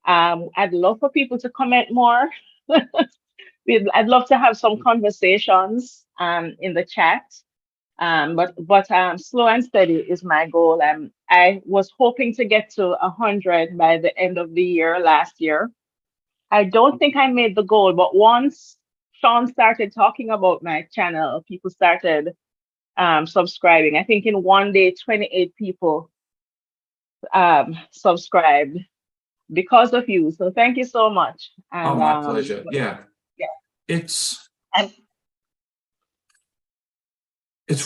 [SPEAKER 2] I'd love for people to comment more. I'd love to have some conversations in the chat. But slow and steady is my goal. I was hoping to get to 100 by the end of the year last year. I don't think I made the goal, but once Sean started talking about my channel, people started subscribing. I think in one day, 28 people subscribed because of you. So thank you so much. And,
[SPEAKER 1] oh, my pleasure. Yeah. It's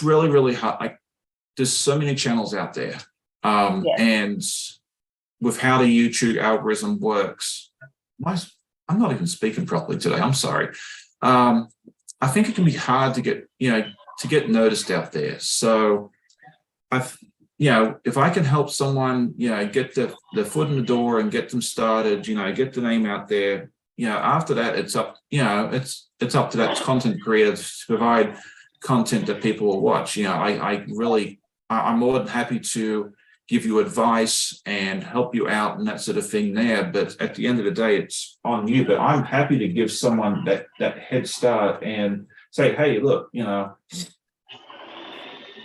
[SPEAKER 1] really, really hard. Like, there's so many channels out there. And with how the YouTube algorithm works, I'm not even speaking properly today. I'm sorry. I think it can be hard to get noticed out there. So if I can help someone, get the foot in the door and get them started, get the name out there, after that, it's up, it's up to that content creator to provide content that people will watch. I'm more than happy to give you advice and help you out and that sort of thing there. But at the end of the day, it's on you. But I'm happy to give someone that head start and say, hey, look,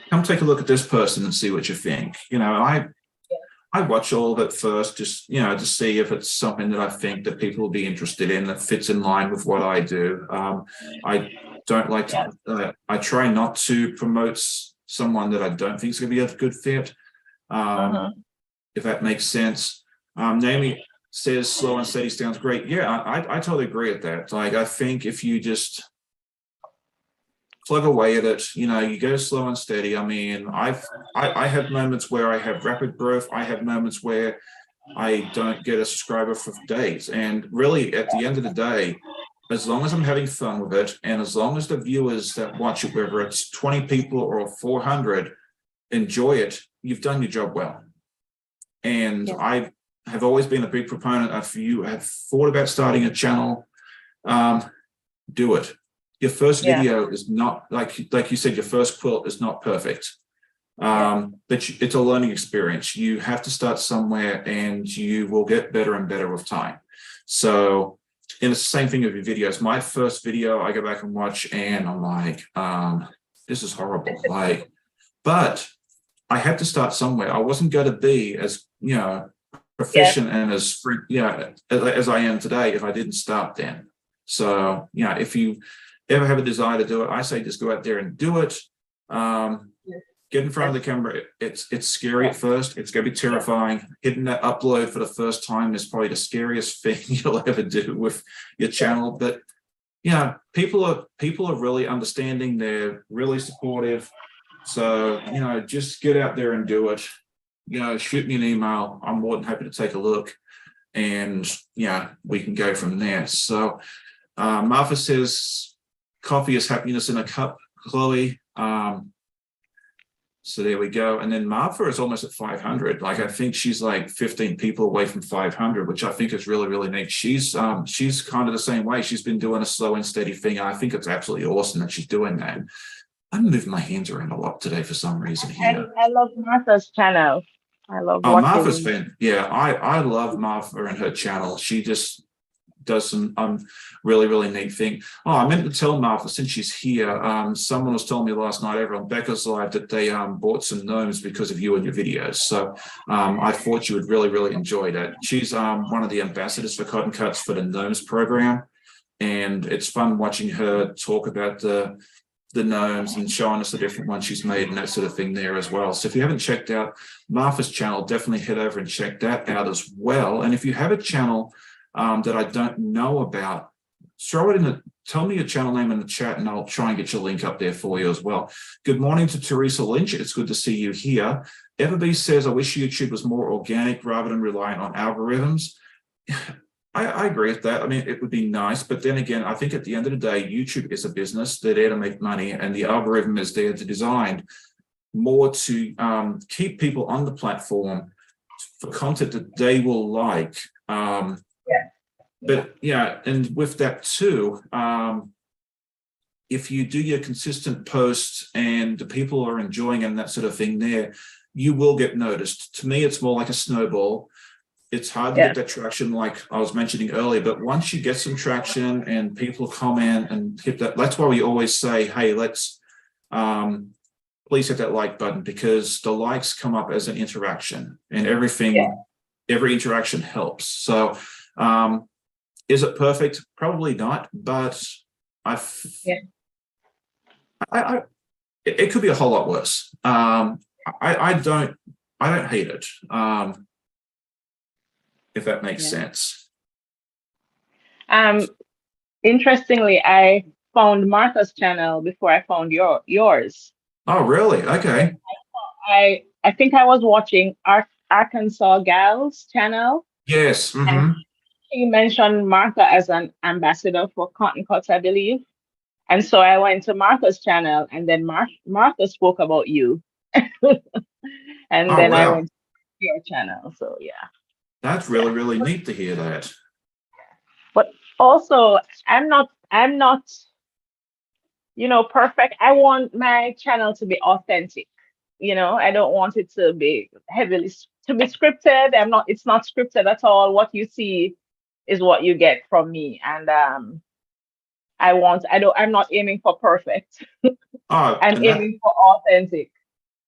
[SPEAKER 1] come take a look at this person and see what you think. I watch all of it first, just to see if it's something that I think that people will be interested in, that fits in line with what I do. I don't like to. I try not to promote someone that I don't think is going to be a good fit. If that makes sense. Naomi says slow and steady sounds great. Yeah, I totally agree with that. Like, I think if you just plug away at it, you go slow and steady. I mean, I have moments where I have rapid growth. I have moments where I don't get a subscriber for days. And really, at the end of the day, as long as I'm having fun with it, and as long as the viewers that watch it, whether it's 20 people or 400, enjoy it, you've done your job well. And I have always been a big proponent of, if you have thought about starting a channel, do it. Your first video is not, like you said, your first quilt is not perfect. But it's a learning experience. You have to start somewhere, and you will get better and better with time. So, and it's the same thing with your videos. My first video, I go back and watch, and I'm like, this is horrible. But I had to start somewhere. I wasn't going to be as, proficient and as as I am today if I didn't start then. So, if you ever have a desire to do it, I say just go out there and do it. Get in front of the camera. It's scary at first. It's going to be terrifying. Hitting that upload for the first time is probably the scariest thing you'll ever do with your channel. But people are really understanding. They're really supportive. So just get out there and do it. Shoot me an email. I'm more than happy to take a look, and we can go from there. So Martha says, coffee is happiness in a cup, Chloe. So there we go. And then Martha is almost at 500. Like, I think she's like 15 people away from 500, which I think is really, really neat. She's kind of the same way. She's been doing a slow and steady thing. I think it's absolutely awesome that she's doing that. I'm moving my hands around a lot today for some reason here.
[SPEAKER 2] I love Martha's channel. I love
[SPEAKER 1] watching. Martha's
[SPEAKER 2] fan.
[SPEAKER 1] I love Martha and her channel. She just does some really, really neat thing. Oh, I meant to tell Martha, since she's here, someone was telling me last night over on Becca's Live that they bought some gnomes because of you and your videos. So I thought you would really, really enjoy that. She's one of the ambassadors for Cotton Cuts for the gnomes program, and it's fun watching her talk about the gnomes and showing us the different ones she's made and that sort of thing there as well. So if you haven't checked out Martha's channel, definitely head over and check that out as well. And if you have a channel that I don't know about, throw it tell me your channel name in the chat, and I'll try and get your link up there for you as well. Good morning to Teresa Lynch. It's good to see you here. Everbee says, I wish YouTube was more organic rather than relying on algorithms. I agree with that. I mean, it would be nice, but then again, I think at the end of the day, YouTube is a business. They're there to make money, and the algorithm is there to design more to keep people on the platform for content that they will like. But and with that too, if you do your consistent posts and the people are enjoying and that sort of thing there, you will get noticed. To me, it's more like a snowball. It's hard to get that traction, like I was mentioning earlier, but once you get some traction and people comment and hit that, that's why we always say, hey, let's please hit that like button, because the likes come up as an interaction, and every interaction helps. So is it perfect? Probably not, but it could be a whole lot worse. I don't hate it. If that makes sense.
[SPEAKER 2] Interestingly, I found Martha's channel before I found yours.
[SPEAKER 1] Oh, really? Okay.
[SPEAKER 2] I think I was watching Arkansas Gal's channel.
[SPEAKER 1] Yes. Mm-hmm.
[SPEAKER 2] And he mentioned Martha as an ambassador for Cotton Cuts, I believe. And so I went to Martha's channel, and then Martha spoke about you. And then I went to your channel. So
[SPEAKER 1] That's really, really neat to hear that.
[SPEAKER 2] But also, I'm not perfect. I want my channel to be authentic. I don't want it to be to be scripted. It's not scripted at all. What you see is what you get from me. And I'm not aiming for perfect.
[SPEAKER 1] Oh,
[SPEAKER 2] I'm
[SPEAKER 1] and that,
[SPEAKER 2] aiming for authentic.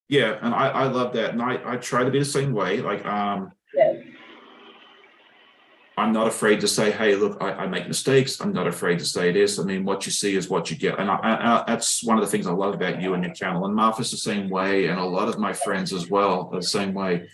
[SPEAKER 1] yeah, and I love that. And I try to be the same way. Like,
[SPEAKER 2] Yes.
[SPEAKER 1] I'm not afraid to say, hey, look, I make mistakes. I'm not afraid to say this. I mean, what you see is what you get. And that's one of the things I love about you and your channel. And Martha's the same way. And a lot of my friends as well are the same way.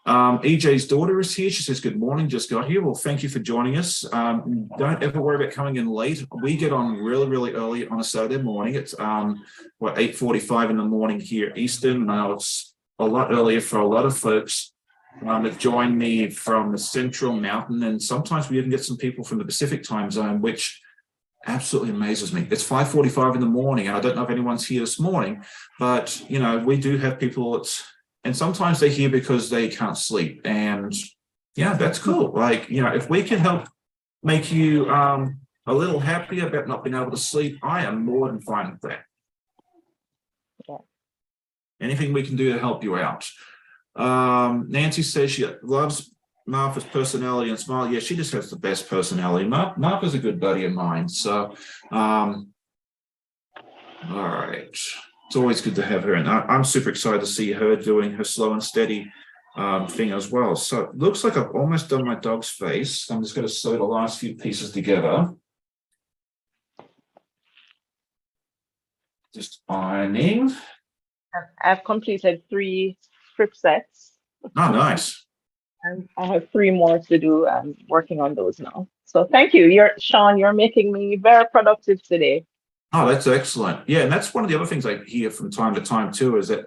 [SPEAKER 1] EJ's daughter is here. She says, good morning, just got here. Well, thank you for joining us. Don't ever worry about coming in late. We get on really, really early on a Saturday morning. It's 8:45 in the morning here Eastern. Now it's a lot earlier for a lot of folks that join me from the Central Mountain. And sometimes we even get some people from the Pacific time zone, which absolutely amazes me. It's 5:45 in the morning. And I don't know if anyone's here this morning, but we do have people and sometimes they're here because they can't sleep. And yeah, that's cool. Like, if we can help make you a little happier about not being able to sleep, I am more than fine with that.
[SPEAKER 2] Yeah.
[SPEAKER 1] Anything we can do to help you out. Nancy says she loves Martha's personality and smile. Yeah, she just has the best personality. Martha's a good buddy of mine. So, all right. It's always good to have her. And I'm super excited to see her doing her slow and steady thing as well. So it looks like I've almost done my dog's face. I'm just going to sew the last few pieces together. Just ironing.
[SPEAKER 2] I've completed 3 script sets.
[SPEAKER 1] Oh, nice.
[SPEAKER 2] And I have 3 more to do. I'm working on those now. So thank you. Sean, you're making me very productive today.
[SPEAKER 1] Oh, that's excellent. Yeah, and that's one of the other things I hear from time to time too, is that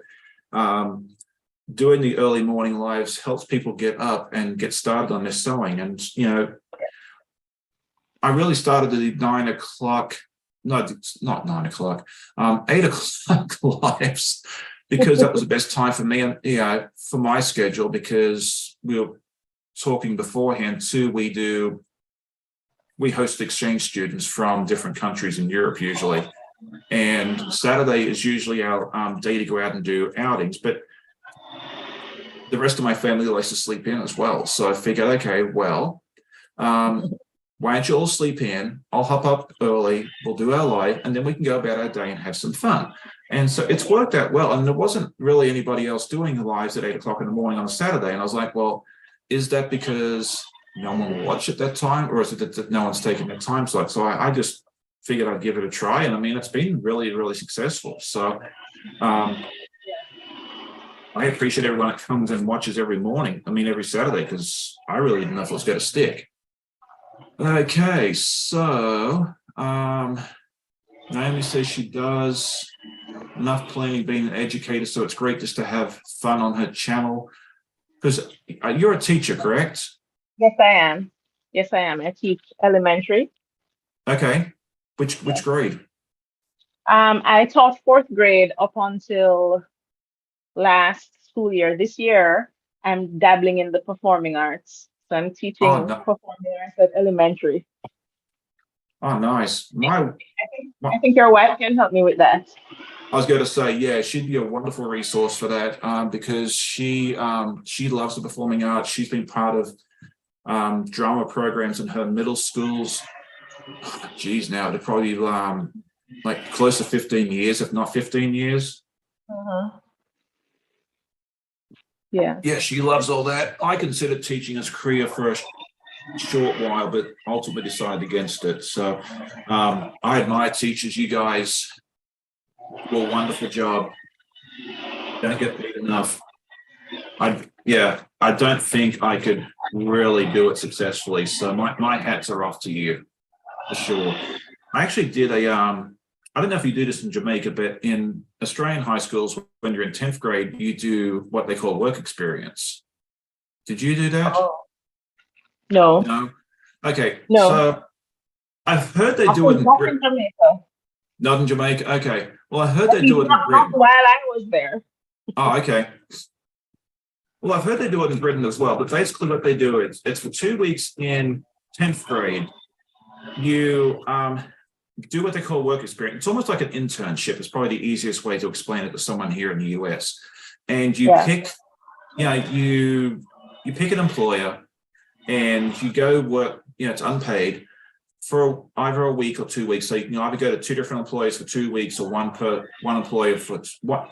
[SPEAKER 1] doing the early morning lives helps people get up and get started on their sewing. And, I really started the 9 o'clock, no, it's not 9 o'clock, 8 o'clock lives, because that was the best time for me and, for my schedule, because we were talking beforehand too. We host exchange students from different countries in Europe usually. And Saturday is usually our day to go out and do outings. But the rest of my family likes to sleep in as well. So I figured, okay, well, why don't you all sleep in? I'll hop up early. We'll do our live, and then we can go about our day and have some fun. And so it's worked out well. And there wasn't really anybody else doing the lives at 8 o'clock in the morning on a Saturday. And I was like, well, is that because no one will watch at that time, or is it that no one's taking that time slot? So I just figured I'd give it a try, and I mean, it's been really, really successful. So I appreciate everyone that comes and watches every morning. I mean, every Saturday, because I really didn't know if it was going to stick. Okay, so Naomi says she does enough planning being an educator, so it's great just to have fun on her channel. Because you're a teacher, correct?
[SPEAKER 2] Yes, I am. Yes, I am. I teach elementary.
[SPEAKER 1] Okay. Which grade?
[SPEAKER 2] I taught 4th grade up until last school year. This year, I'm dabbling in the performing arts. So I'm teaching performing arts at elementary.
[SPEAKER 1] Oh, nice.
[SPEAKER 2] I think your wife can help me with that.
[SPEAKER 1] I was going to say, yeah, she'd be a wonderful resource for that, because she loves the performing arts. She's been part of drama programs in her middle schools. Geez, now they're probably like close to 15 years, if not 15 years.
[SPEAKER 2] Yeah.
[SPEAKER 1] Yeah, she loves all that. I considered teaching as a career for a short while, but ultimately decided against it. So I admire teachers. You guys do a wonderful job. Don't get paid enough. I don't think I could really do it successfully. So my hats are off to you, for sure. I actually did I don't know if you do this in Jamaica, but in Australian high schools, when you're in 10th grade, you do what they call work experience. Did you do that?
[SPEAKER 2] Oh. No.
[SPEAKER 1] No? Okay.
[SPEAKER 2] No.
[SPEAKER 1] So I've heard they do it in Britain.
[SPEAKER 2] Not in Jamaica.
[SPEAKER 1] Not in Jamaica? Okay. Well, I heard they do it in Britain.
[SPEAKER 2] While I was there.
[SPEAKER 1] Oh, okay. Well, I've heard they do it in Britain as well, but basically what they do is it's for 2 weeks in 10th grade. You do what they call work experience. It's almost like an internship. It's probably the easiest way to explain it to someone here in the US. And you
[SPEAKER 2] Yeah.
[SPEAKER 1] pick, you pick an employer and you go work, it's unpaid for either a week or 2 weeks. So you can either go to two different employers for 2 weeks or one employer for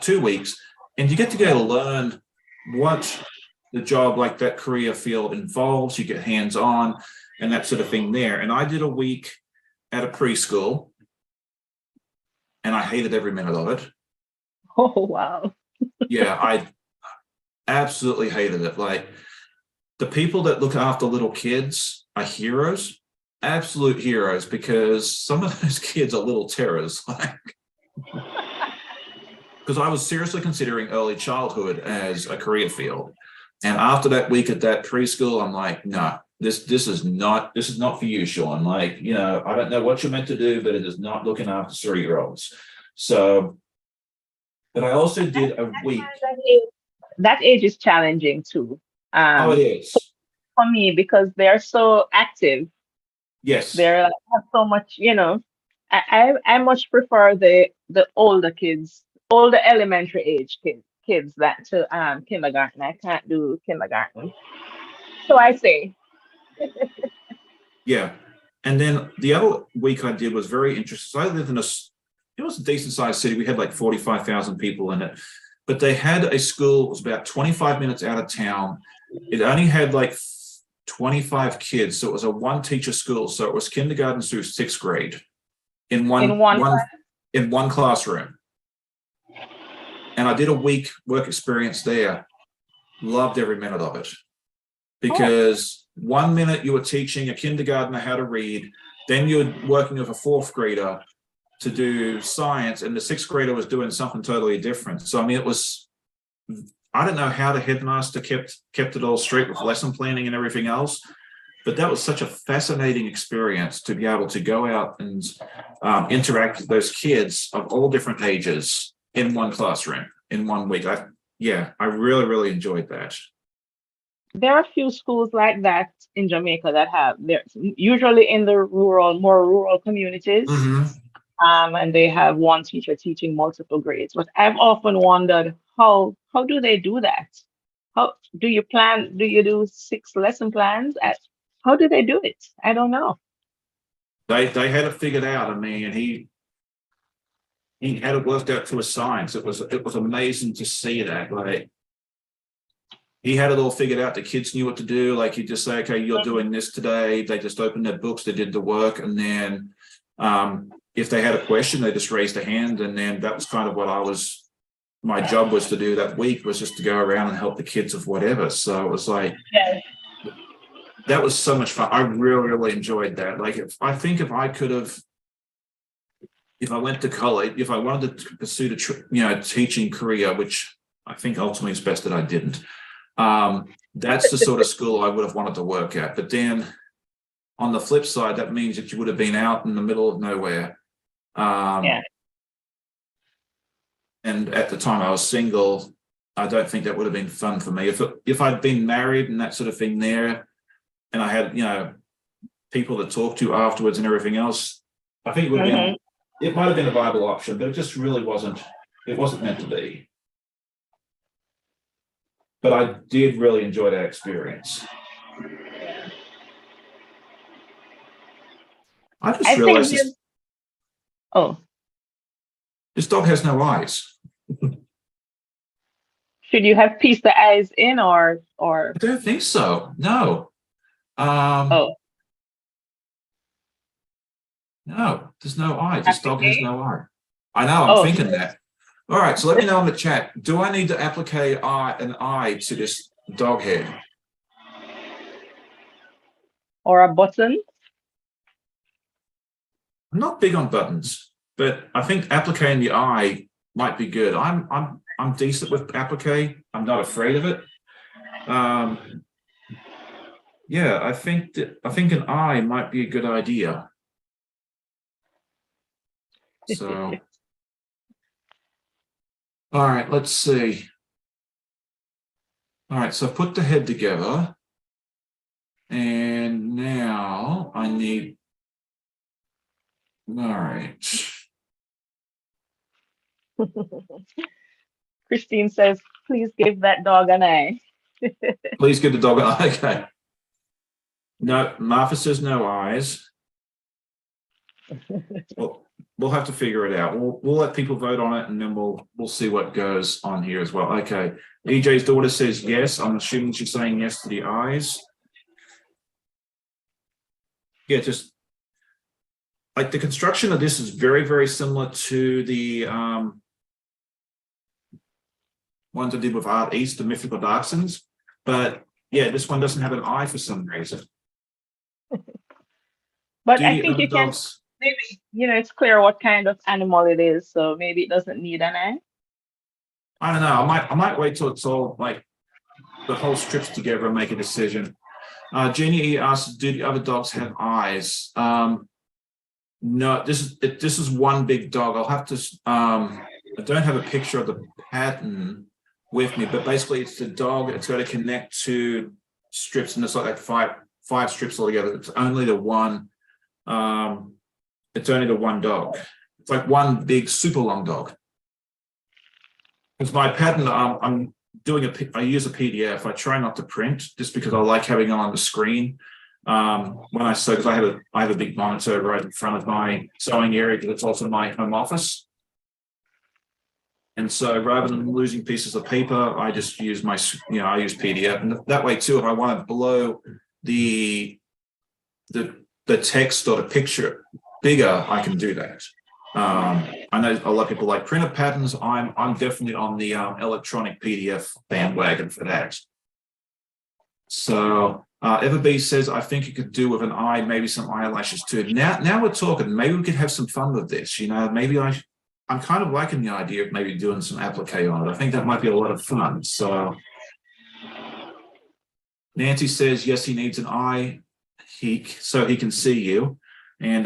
[SPEAKER 1] 2 weeks. And you get to go to learn what the job, like that career field, involves. You get hands-on and that sort of thing there. And I did a week at a preschool and I hated every minute of it.
[SPEAKER 2] Oh, wow.
[SPEAKER 1] Yeah, I absolutely hated it. Like, the people that look after little kids are heroes, absolute heroes, because some of those kids are little terrors. Like, because I was seriously considering early childhood as a career field. And after that week at that preschool, I'm like, no, this is not for you, Sean. Like, I don't know what you're meant to do, but it is not looking after 3-year-olds. So, but I also did a week.
[SPEAKER 2] That age is challenging too.
[SPEAKER 1] Oh, it is.
[SPEAKER 2] For me, because they're so active.
[SPEAKER 1] Yes.
[SPEAKER 2] They're have so much, I much prefer the older kids, older elementary age kids that to kindergarten. I can't do kindergarten. So I say,
[SPEAKER 1] Yeah. And then the other week I did was very interesting. So I lived it was a decent sized city. We had like 45,000 people in it, but they had a school. It was about 25 minutes out of town. It only had like 25 kids. So it was a one teacher school. So it was kindergarten through 6th grade in one classroom. And I did a week work experience there. Loved every minute of it, because 1 minute you were teaching a kindergartner how to read, then you're working with a 4th grader to do science, and the 6th grader was doing something totally different. So I mean, I don't know how the headmaster kept it all straight with lesson planning and everything else, but that was such a fascinating experience to be able to go out and interact with those kids of all different ages in one classroom in 1 week. I really, really enjoyed that.
[SPEAKER 2] there are a few schools like that in Jamaica that have, they're usually in the more rural communities.
[SPEAKER 1] Mm-hmm.
[SPEAKER 2] And they have one teacher teaching multiple grades. But I've often wondered, how do they do that? How do you plan? Do you do 6 lesson plans? How do they do it? I don't know.
[SPEAKER 1] They had it figured out. I mean, he had it worked out to a science. It was amazing to see that. Like, he had it all figured out. The kids knew what to do. Like, you just say, okay, you're doing this today. They just opened their books, they did the work, and then if they had a question, they just raised a hand, and then that was kind of what my job was to do that week, was just to go around and help the kids with whatever. So it was like, that was so much fun. I really, really enjoyed that. Like, if I went to college, if I wanted to pursue the teaching career, which I think ultimately is best that I didn't, that's the sort of school I would have wanted to work at. But then on the flip side, that means that you would have been out in the middle of nowhere. And at the time I was single, I don't think that would have been fun for me. If I'd been married and that sort of thing there, and I had, people to talk to afterwards and everything else, I think it might have been a viable option, but it just really wasn't meant to be. But I did really enjoy that experience. I just realized this dog has no eyes.
[SPEAKER 2] Should you have pieced the eyes in or?
[SPEAKER 1] I don't think so. No. No, there's no eye. This dog has no eye. I know, I'm thinking that. All right, so let me know in the chat. Do I need to apply an eye to this dog head?
[SPEAKER 2] Or a button?
[SPEAKER 1] I'm not big on buttons, but I think appliquing the eye might be good. I'm decent with applique. I'm not afraid of it. Yeah, I think an eye might be a good idea. So, all right, let's see. All right, so I've put the head together, and now I need All right.
[SPEAKER 2] Christine says, please give that dog an eye.
[SPEAKER 1] Please give the dog an eye. Okay. No, Martha says no eyes. Well, we'll have to figure it out. We'll let people vote on it, and then we'll see what goes on here as well. Okay. EJ's daughter says yes. I'm assuming she's saying yes to the eyes. Yeah, just like the construction of this is very, very similar to the ones I did with Art East, the Mythical Darksons. But yeah, this one doesn't have an eye for some reason.
[SPEAKER 2] But
[SPEAKER 1] Do
[SPEAKER 2] I
[SPEAKER 1] the
[SPEAKER 2] think
[SPEAKER 1] other
[SPEAKER 2] you can,
[SPEAKER 1] dogs?
[SPEAKER 2] maybe, it's clear what kind of animal it is. So maybe it doesn't need an eye.
[SPEAKER 1] I don't know. I might wait till it's all like the whole strips together and make a decision. Jenny E asks, do the other dogs have eyes? No, this is one big dog. I'll have to I don't have a picture of the pattern with me, but basically it's the dog. It's got to connect to strips, and it's like five strips altogether. It's only the one. It's only the one dog. It's like one big super long dog. Because my pattern, I'm doing I use a PDF. I try not to print just because I like having it on the screen. When I sew, because I have a big monitor right in front of my sewing area, because it's also my home office. And so rather than losing pieces of paper, I just use I use PDF. And that way too, if I want to blow the text or the picture bigger, I can do that. I know a lot of people like printed patterns. I'm definitely on the electronic PDF bandwagon for that. So Everbee says, I think you could do with an eye, maybe some eyelashes too. Now we're talking. Maybe we could have some fun with this. Maybe I'm kind of liking the idea of maybe doing some applique on it. I think that might be a lot of fun. So Nancy says, yes, he needs an eye so he can see you. And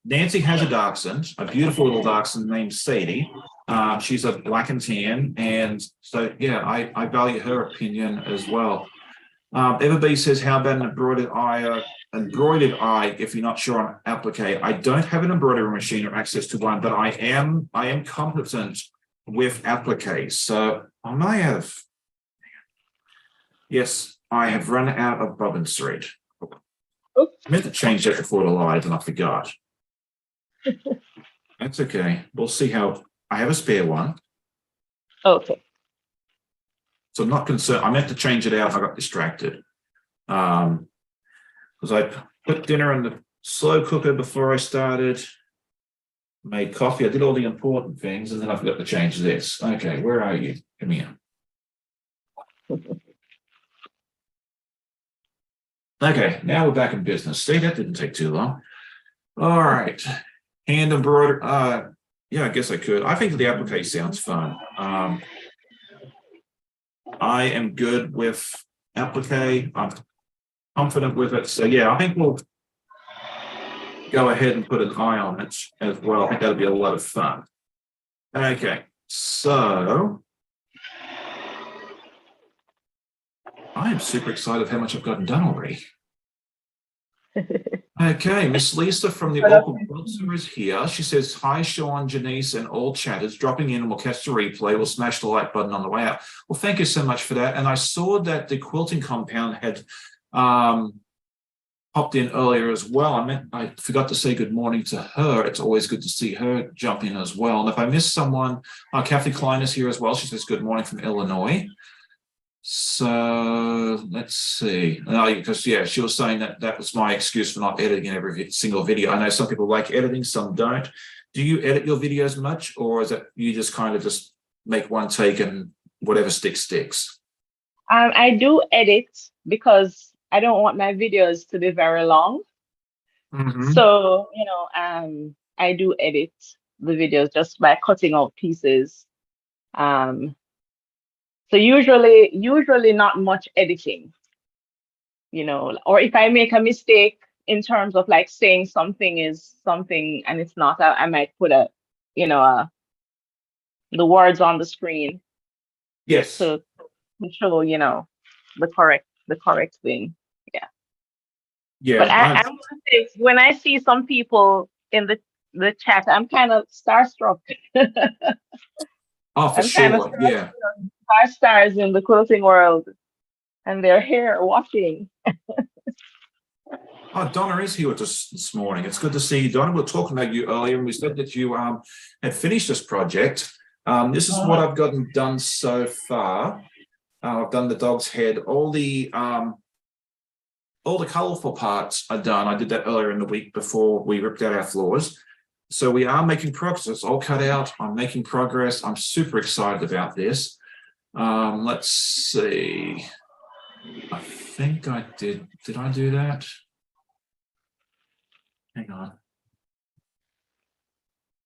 [SPEAKER 1] Nancy has a dachshund, a beautiful little dachshund named Sadie. She's a black and tan, and so yeah, I value her opinion as well. Everbee says, how about an embroidered eye? Embroidered eye, if you're not sure on applique. I don't have an embroidery machine or access to one, but I am competent with applique. So I may have. Yes, I have run out of bobbin thread. I meant to change that before the live, and I forgot. That's okay. We'll see how. I have a spare one.
[SPEAKER 2] Okay.
[SPEAKER 1] So I'm not concerned. I meant to change it out. I got distracted. Because I put dinner in the slow cooker before I started. Made coffee. I did all the important things, and then I forgot to change this. Okay, where are you? Come here. Okay, now we're back in business. See, that didn't take too long. All right. Hand embroidered. Yeah, I guess I could. I think the applique sounds fun. I am good with applique. I'm confident with it. So yeah, I think we'll go ahead and put an eye on it as well. I think that'll be a lot of fun. Okay, so I am super excited how much I've gotten done already. Okay, Miss Lisa from the Auckland Boxer is here. She says, hi, Sean, Janice, and all chatters. Dropping in and we'll catch the replay. We'll smash the like button on the way out. Well, thank you so much for that. And I saw that the quilting compound had popped in earlier as well. I forgot to say good morning to her. It's always good to see her jump in as well. And if I missed someone, Kathy Klein is here as well. She says good morning from Illinois. So let's see. Because yeah, she was saying that was my excuse for not editing every single video. I know some people like editing, some don't. Do you edit your videos much, or is it you just kind of just make one take and whatever sticks?
[SPEAKER 2] I do edit because I don't want my videos to be very long.
[SPEAKER 1] Mm-hmm.
[SPEAKER 2] So, I do edit the videos just by cutting out pieces. So usually not much editing, or if I make a mistake in terms of like saying something is something and it's not, I might put the words on the screen.
[SPEAKER 1] Yes.
[SPEAKER 2] To show, the correct thing. Yeah.
[SPEAKER 1] Yeah.
[SPEAKER 2] But I want to say, when I see some people in the chat. I'm kind of starstruck.
[SPEAKER 1] Oh, for
[SPEAKER 2] I'm kind of
[SPEAKER 1] sure.
[SPEAKER 2] starstruck.
[SPEAKER 1] Yeah.
[SPEAKER 2] Five stars in the quilting world, and they're here watching.
[SPEAKER 1] Oh, Donna is here with us this morning. It's good to see you, Donna. We were talking about you earlier, and we said that you had finished this project. This is what I've gotten done so far. I've done the dog's head. All the colourful parts are done. I did that earlier in the week before we ripped out our floors. So we are making progress. It's all cut out. I'm making progress. I'm super excited about this. Let's see. I think I did. Did I do that? Hang on.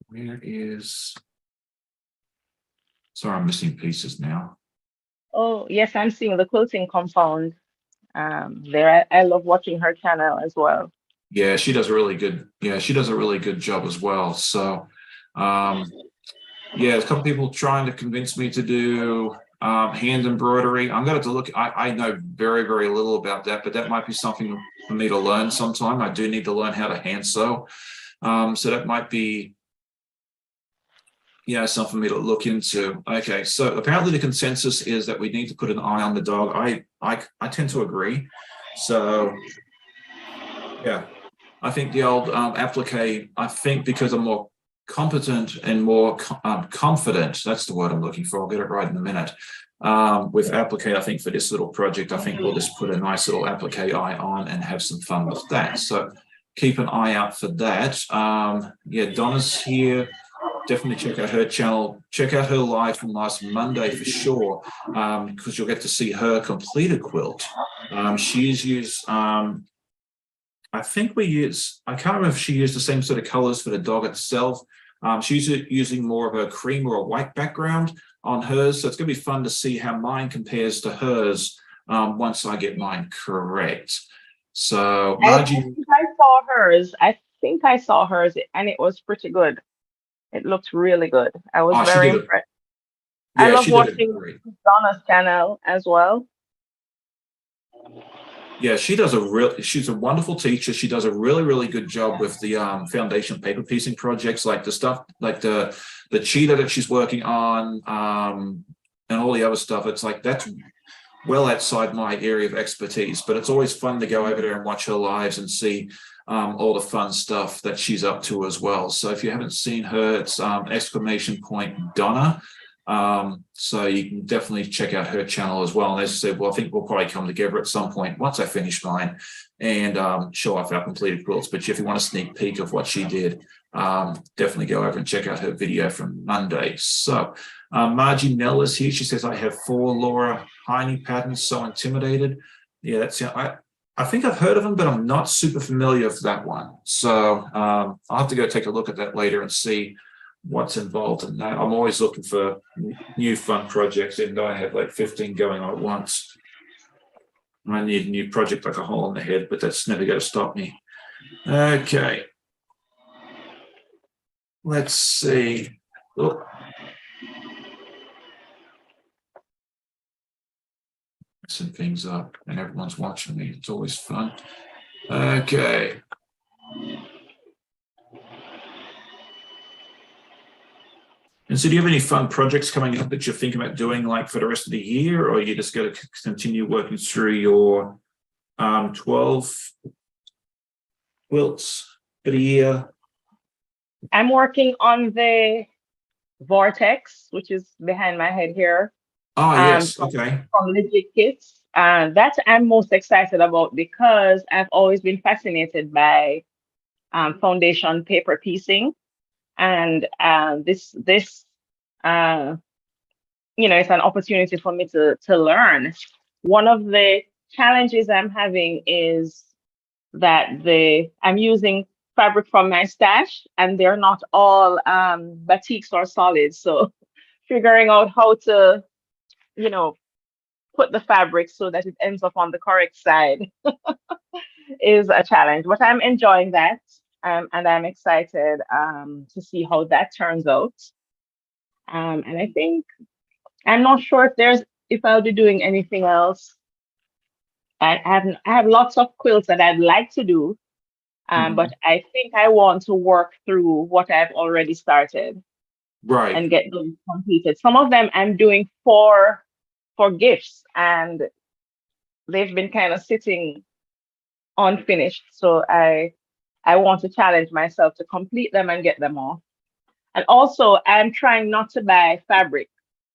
[SPEAKER 1] Where is... Sorry, I'm missing pieces now.
[SPEAKER 2] Oh, yes, I'm seeing the quilting compound there. I love watching her channel as well.
[SPEAKER 1] Yeah, she does a really good. Yeah, she does a really good job as well. So, yeah, a couple people trying to convince me to do hand embroidery. I'm going to look. I know very, very little about that, but that might be something for me to learn sometime. I do need to learn how to hand sew. So that might be, yeah, something for me to look into. Okay, so apparently the consensus is that we need to put an eye on the dog. I tend to agree. So, yeah. I think the old applique, I think because I'm more competent and more confident, that's the word I'm looking for. I'll get it right in a minute. With applique, I think for this little project, I think we'll just put a nice little applique eye on and have some fun with that. So keep an eye out for that. Yeah, Donna's here. Definitely check out her channel. Check out her live from last Monday for sure, because you'll get to see her complete a quilt. She's used... I think I can't remember if she used the same sort of colors for the dog itself. She's using more of a cream or a white background on hers. So it's going to be fun to see how mine compares to hers once I get mine correct. So, Margie.
[SPEAKER 2] I think I saw hers. I think I saw hers, and it was pretty good. It looked really good. I was
[SPEAKER 1] She
[SPEAKER 2] very
[SPEAKER 1] did it.
[SPEAKER 2] impressed. I
[SPEAKER 1] Yeah,
[SPEAKER 2] love
[SPEAKER 1] she did it
[SPEAKER 2] watching
[SPEAKER 1] great.
[SPEAKER 2] Donna's channel as well.
[SPEAKER 1] Yeah, she's a wonderful teacher. She does a really, really good job with the foundation paper piecing projects, like the stuff, like the cheetah that she's working on, and all the other stuff. It's like that's well outside my area of expertise, but it's always fun to go over there and watch her lives and see all the fun stuff that she's up to as well. So if you haven't seen her, it's !Donna. So you can definitely check out her channel as well. And as I said, well, I think we'll probably come together at some point once I finish mine and show off our completed quilts. But if you want a sneak peek of what she did, definitely go over and check out her video from Monday. So Margie Nell is here. She says, I have 4 Laura Heine patterns, so intimidated. Yeah, that's... I think I've heard of them, but I'm not super familiar with that one. So I'll have to go take a look at that later and see what's involved in that. I'm always looking for new fun projects, and I have like 15 going on at once. I need a new project like a hole in the head, but that's never going to stop me. Okay. Let's see. Oh. Messing things up, and everyone's watching me. It's always fun. Okay. And so do you have any fun projects coming up that you're thinking about doing like for the rest of the year, or are you just going to continue working through your 12 quilts for the year?
[SPEAKER 2] I'm working on the vortex, which is behind my head here.
[SPEAKER 1] Oh, yes. Okay.
[SPEAKER 2] From Legit Kits. That I'm most excited about because I've always been fascinated by foundation paper piecing. And this it's an opportunity for me to learn. One of the challenges I'm having is that I'm using fabric from my stash, and they're not all batiks or solids. So figuring out how to, put the fabric so that it ends up on the correct side is a challenge. But I'm enjoying that, and I'm excited to see how that turns out. And I think I'm not sure if I'll be doing anything else. I have lots of quilts that I'd like to do, But I think I want to work through what I've already started
[SPEAKER 1] Right.
[SPEAKER 2] and get those completed. Some of them I'm doing for gifts, and they've been kind of sitting unfinished. So I want to challenge myself to complete them and get them off. And also, I'm trying not to buy fabric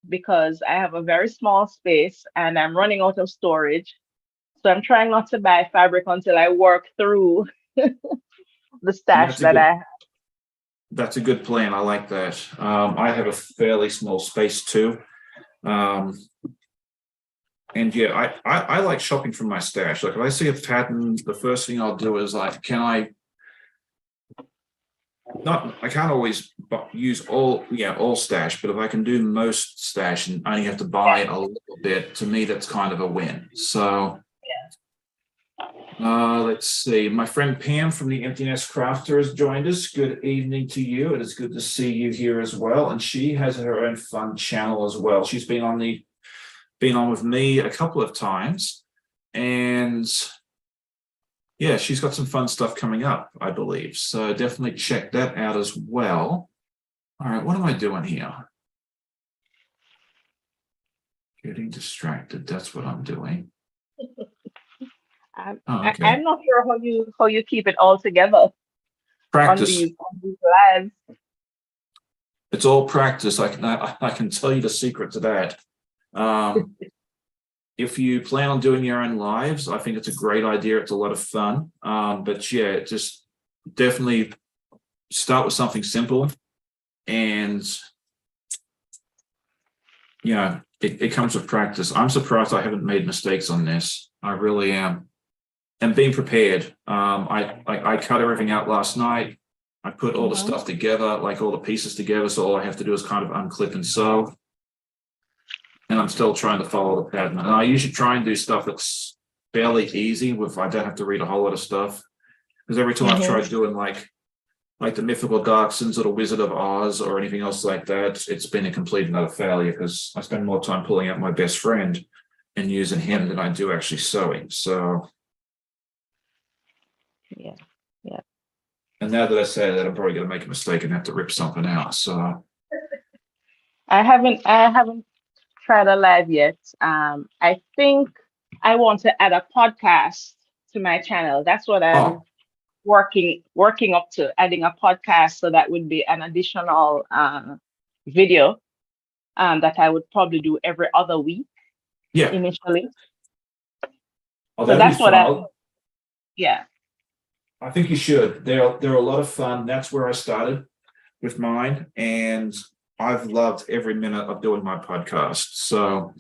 [SPEAKER 2] because I have a very small space and I'm running out of storage. So I'm trying not to buy fabric until I work through the
[SPEAKER 1] And
[SPEAKER 2] stash that I have.
[SPEAKER 1] that's a good plan. I like that. I have a fairly small space too. And yeah, I like shopping from my stash. Like if I see a pattern, the first thing I'll do is like, I can't always use all stash, but if I can do most stash and only have to buy a little bit, to me, that's kind of a win. So let's see. My friend Pam from the Empty Nest Crafter has joined us. Good evening to you. It is good to see you here as well. And she has her own fun channel as well. She's been on with me a couple of times, and yeah, she's got some fun stuff coming up, I believe. So definitely check that out as well. All right, what am I doing here? Getting distracted. That's what I'm doing. Okay.
[SPEAKER 2] I'm not sure how you keep it all together
[SPEAKER 1] Practice.
[SPEAKER 2] On these lives.
[SPEAKER 1] It's all practice. I can tell you the secret to that. If you plan on doing your own lives, I think it's a great idea. It's a lot of fun. But yeah, just definitely start with something simple, and yeah, it comes with practice. I'm surprised I haven't made mistakes on this. I really am. And being prepared. I cut everything out last night. I put all the stuff together, like all the pieces together. So all I have to do is kind of unclip and sew. And I'm still trying to follow the pattern. And I usually try and do stuff that's fairly easy I don't have to read a whole lot of stuff. Because every time I've tried doing like the Mythical Darksons or the Wizard of Oz or anything else like that, it's been a complete and utter failure because I spend more time pulling out my best friend and using him than I do actually sewing. So
[SPEAKER 2] yeah.
[SPEAKER 1] And now that I say that, I'm probably going to make a mistake and have to rip something out. So
[SPEAKER 2] I haven't tried a live yet. I think I want to add a podcast to my channel. That's what I'm working up to, adding a podcast. So that would be an additional video that I would probably do every other week.
[SPEAKER 1] Yeah.
[SPEAKER 2] Initially.
[SPEAKER 1] Oh,
[SPEAKER 2] so that's what
[SPEAKER 1] I think you should. They're a lot of fun. That's where I started with mine, and I've loved every minute of doing my podcast. So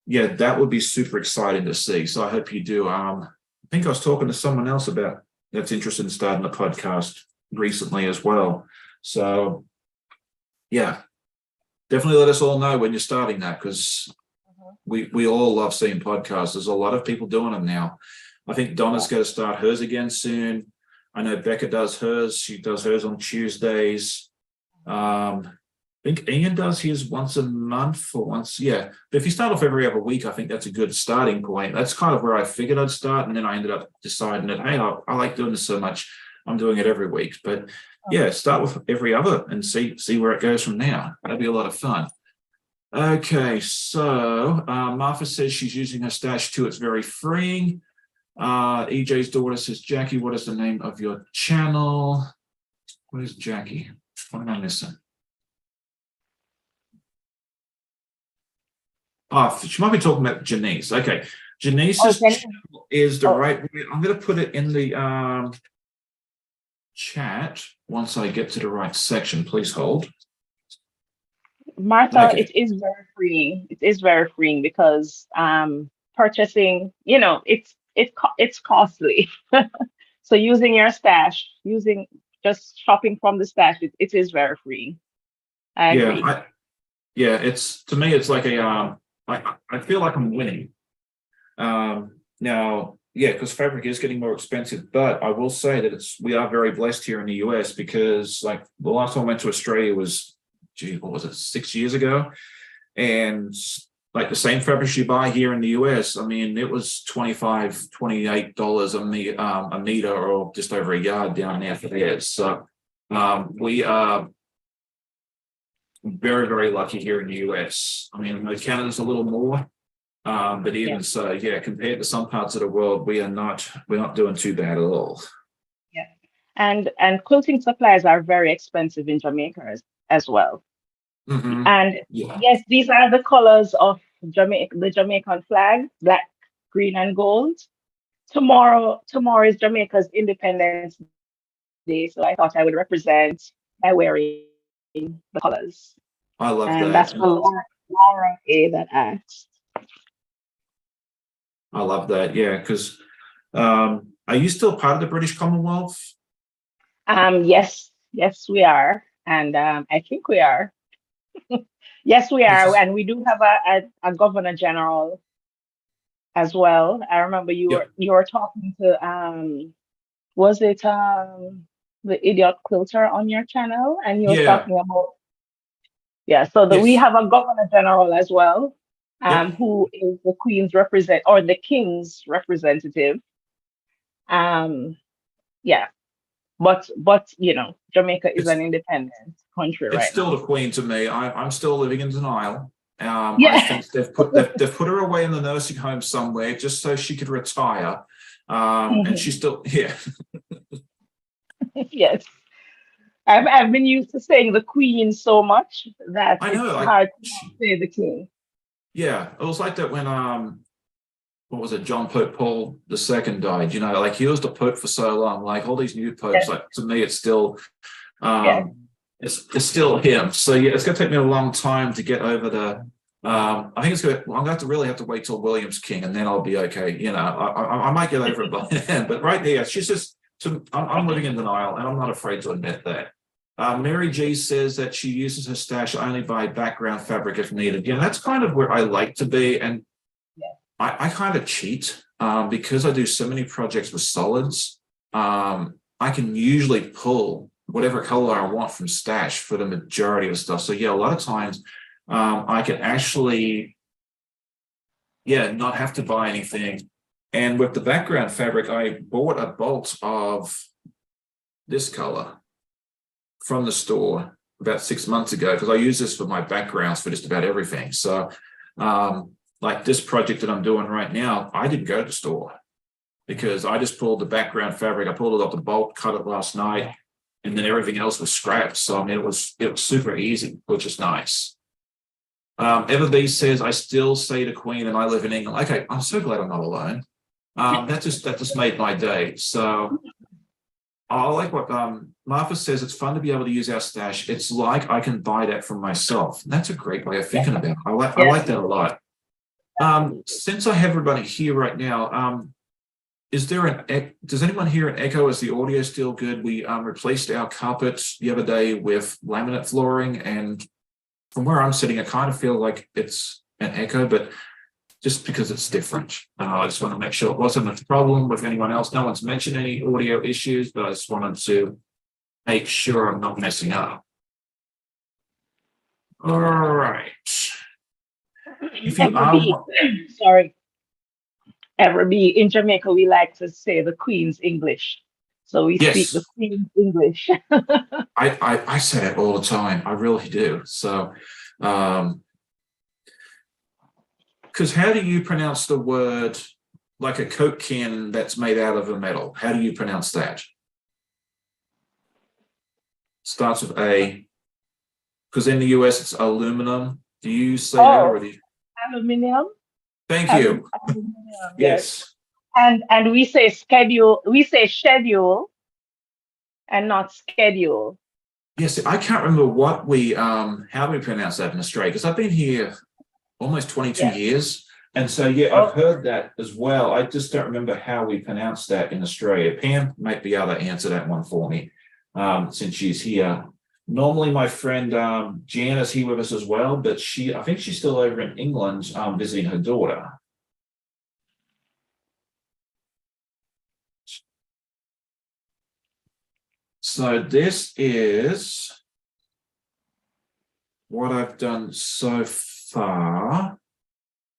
[SPEAKER 1] yeah, that would be super exciting to see. So I hope you do. I think I was talking to someone else about that's interested in starting a podcast recently as well. So yeah, definitely let us all know when you're starting that, because we all love seeing podcasts. There's a lot of people doing them now. I think Donna's going to start hers again soon. I know Becca does hers. She does hers on Tuesdays. I think Ian does his once a month or once, yeah. But if you start off every other week, I think that's a good starting point. That's kind of where I figured I'd start. And then I ended up deciding that, hey, I like doing this so much, I'm doing it every week. But yeah, start with every other and see where it goes from there. That'd be a lot of fun. Okay, so Martha says she's using her stash too. It's very freeing. EJ's daughter says, Jackie, what is the name of your channel? What is Jackie? What am I missing? Oh, she might be talking about Janice. Okay. Janice's channel is the right way. I'm going to put it in the chat once I get to the right section. Please hold.
[SPEAKER 2] Martha, okay. It is very freeing. It is very freeing because purchasing, it's costly. So using your stash, just shopping from the stash, it is very freeing. I agree.
[SPEAKER 1] It's to me, it's like I feel like I'm winning. Now, because fabric is getting more expensive, but I will say that we are very blessed here in the US, because like the last time I went to Australia was, what was it, 6 years ago? And like the same fabrics you buy here in the US. I mean, it was $25, $28 a meter, or just over a yard down there for theirs. So we are very, very lucky here in the US. I mean, Canada's a little more, but even so, yeah, compared to some parts of the world, we're not doing too bad at all.
[SPEAKER 2] Yeah. And quilting supplies are very expensive in Jamaica as well.
[SPEAKER 1] Mm-hmm.
[SPEAKER 2] And
[SPEAKER 1] Yeah.
[SPEAKER 2] yes, these are the colors of Jamaica, the Jamaican flag, black, green, and gold. Tomorrow is Jamaica's Independence Day, so I thought I would represent by wearing the colors.
[SPEAKER 1] I love
[SPEAKER 2] And
[SPEAKER 1] that.
[SPEAKER 2] that's for Laura A that asked.
[SPEAKER 1] I love that. Yeah, because are you still part of the British Commonwealth?
[SPEAKER 2] Yes, we are, and I think we are. Yes, we
[SPEAKER 1] Which
[SPEAKER 2] are,
[SPEAKER 1] is,
[SPEAKER 2] and we do have a governor general as well. I remember
[SPEAKER 1] yeah,
[SPEAKER 2] you were talking to was it the idiot quilter on your channel, and he was
[SPEAKER 1] yeah,
[SPEAKER 2] talking about so that we
[SPEAKER 1] yes,
[SPEAKER 2] have a governor general as well,
[SPEAKER 1] yep.
[SPEAKER 2] who is the the king's representative. Um, yeah, but Jamaica is
[SPEAKER 1] It's
[SPEAKER 2] an independent country
[SPEAKER 1] it's
[SPEAKER 2] right
[SPEAKER 1] still
[SPEAKER 2] now.
[SPEAKER 1] the Queen to me. I'm still living in denial. I
[SPEAKER 2] Yeah.
[SPEAKER 1] think they've put her away in the nursing home somewhere just so she could retire. And she's still here.
[SPEAKER 2] Yes. I've been used to saying the queen so much that
[SPEAKER 1] I know,
[SPEAKER 2] it's
[SPEAKER 1] like
[SPEAKER 2] hard to not say the king.
[SPEAKER 1] yeah, it was like that when what was it, John Pope Paul II died, like he was the Pope for so long, like all these new popes,
[SPEAKER 2] Yes.
[SPEAKER 1] like to me it's still
[SPEAKER 2] Yes.
[SPEAKER 1] it's still him. So yeah, it's gonna take me a long time to get over the I think I'm gonna have to wait till William's king, and then I'll be okay. I might get over it by then, but right there, she's just I'm living in denial, and I'm not afraid to admit that. Mary G says that she uses her stash only by background fabric if needed. Yeah, that's kind of where I like to be, and I kind of cheat because I do so many projects with solids. I can usually pull whatever color I want from stash for the majority of stuff. So yeah, a lot of times I can actually, not have to buy anything. And with the background fabric, I bought a bolt of this color from the store about 6 months ago, because I use this for my backgrounds for just about everything. So like this project that I'm doing right now, I didn't go to the store because I just pulled the background fabric. I pulled it off the bolt, cut it last night, and then everything else was scrapped. So I mean, it was super easy, which is nice. Everbee says, I still say the Queen and I live in England. Okay, I'm so glad I'm not alone. That just made my day. So I like what Martha says. It's fun to be able to use our stash. It's like I can buy that from myself. That's a great way of thinking about it. I like that a lot. Since I have everybody here right now, does anyone hear an echo? Is the audio still good? We replaced our carpet the other day with laminate flooring, and from where I'm sitting, I kind of feel like it's an echo, but just because it's different. I just want to make sure it wasn't a problem with anyone else. No one's mentioned any audio issues, but I just wanted to make sure I'm not messing up. All right. If you are,
[SPEAKER 2] sorry, Everbee, in Jamaica, we like to say the Queen's English. So we speak the
[SPEAKER 1] yes,
[SPEAKER 2] Queen's English.
[SPEAKER 1] I say that all the time. I really do. So, because how do you pronounce the word like a Coke can that's made out of a metal? How do you pronounce that? Starts with A. Because in the US it's aluminum. Do you say that or do you?
[SPEAKER 2] Aluminium.
[SPEAKER 1] Thank you.
[SPEAKER 2] Aluminium,
[SPEAKER 1] Yes.
[SPEAKER 2] And we say schedule. We say schedule, and not schedule.
[SPEAKER 1] Yes, I can't remember what how we pronounce that in Australia, because I've been here almost 22 years. And so, I've heard that as well. I just don't remember how we pronounce that in Australia. Pam might be able to answer that one for me since she's here. Normally, my friend Janice here with us as well, but I think she's still over in England visiting her daughter. So this is what I've done so far.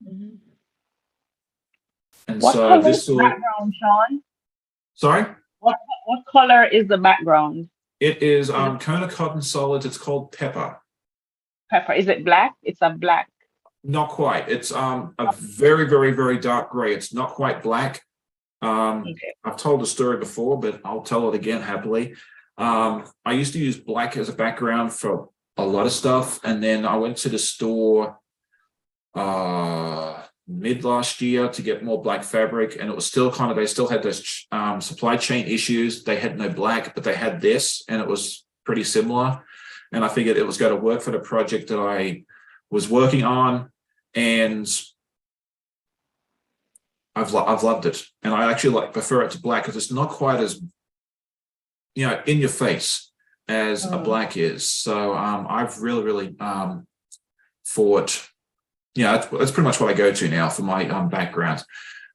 [SPEAKER 2] Mhm.
[SPEAKER 1] And
[SPEAKER 2] What
[SPEAKER 1] so
[SPEAKER 2] color is
[SPEAKER 1] this
[SPEAKER 2] the
[SPEAKER 1] will,
[SPEAKER 2] background, Sean?
[SPEAKER 1] sorry,
[SPEAKER 2] What color is the background?
[SPEAKER 1] it is
[SPEAKER 2] Is it
[SPEAKER 1] Kona Cotton Solids. It's called Pepper.
[SPEAKER 2] pepper? Is it black? It's a black.
[SPEAKER 1] Not quite. It's a very, very, very dark gray. It's not quite black.
[SPEAKER 2] Okay.
[SPEAKER 1] I've told the story before, but I'll tell it again happily. I used to use black as a background for a lot of stuff, and then I went to the store mid last year to get more black fabric, and it was still kind of, they still had those supply chain issues. They had no black, but they had this, and it was pretty similar. And I figured it was going to work for the project that I was working on, and I've loved it. And I actually prefer it to black because it's not quite as, in your face as a black is. So I've really thought, that's pretty much what I go to now for my background.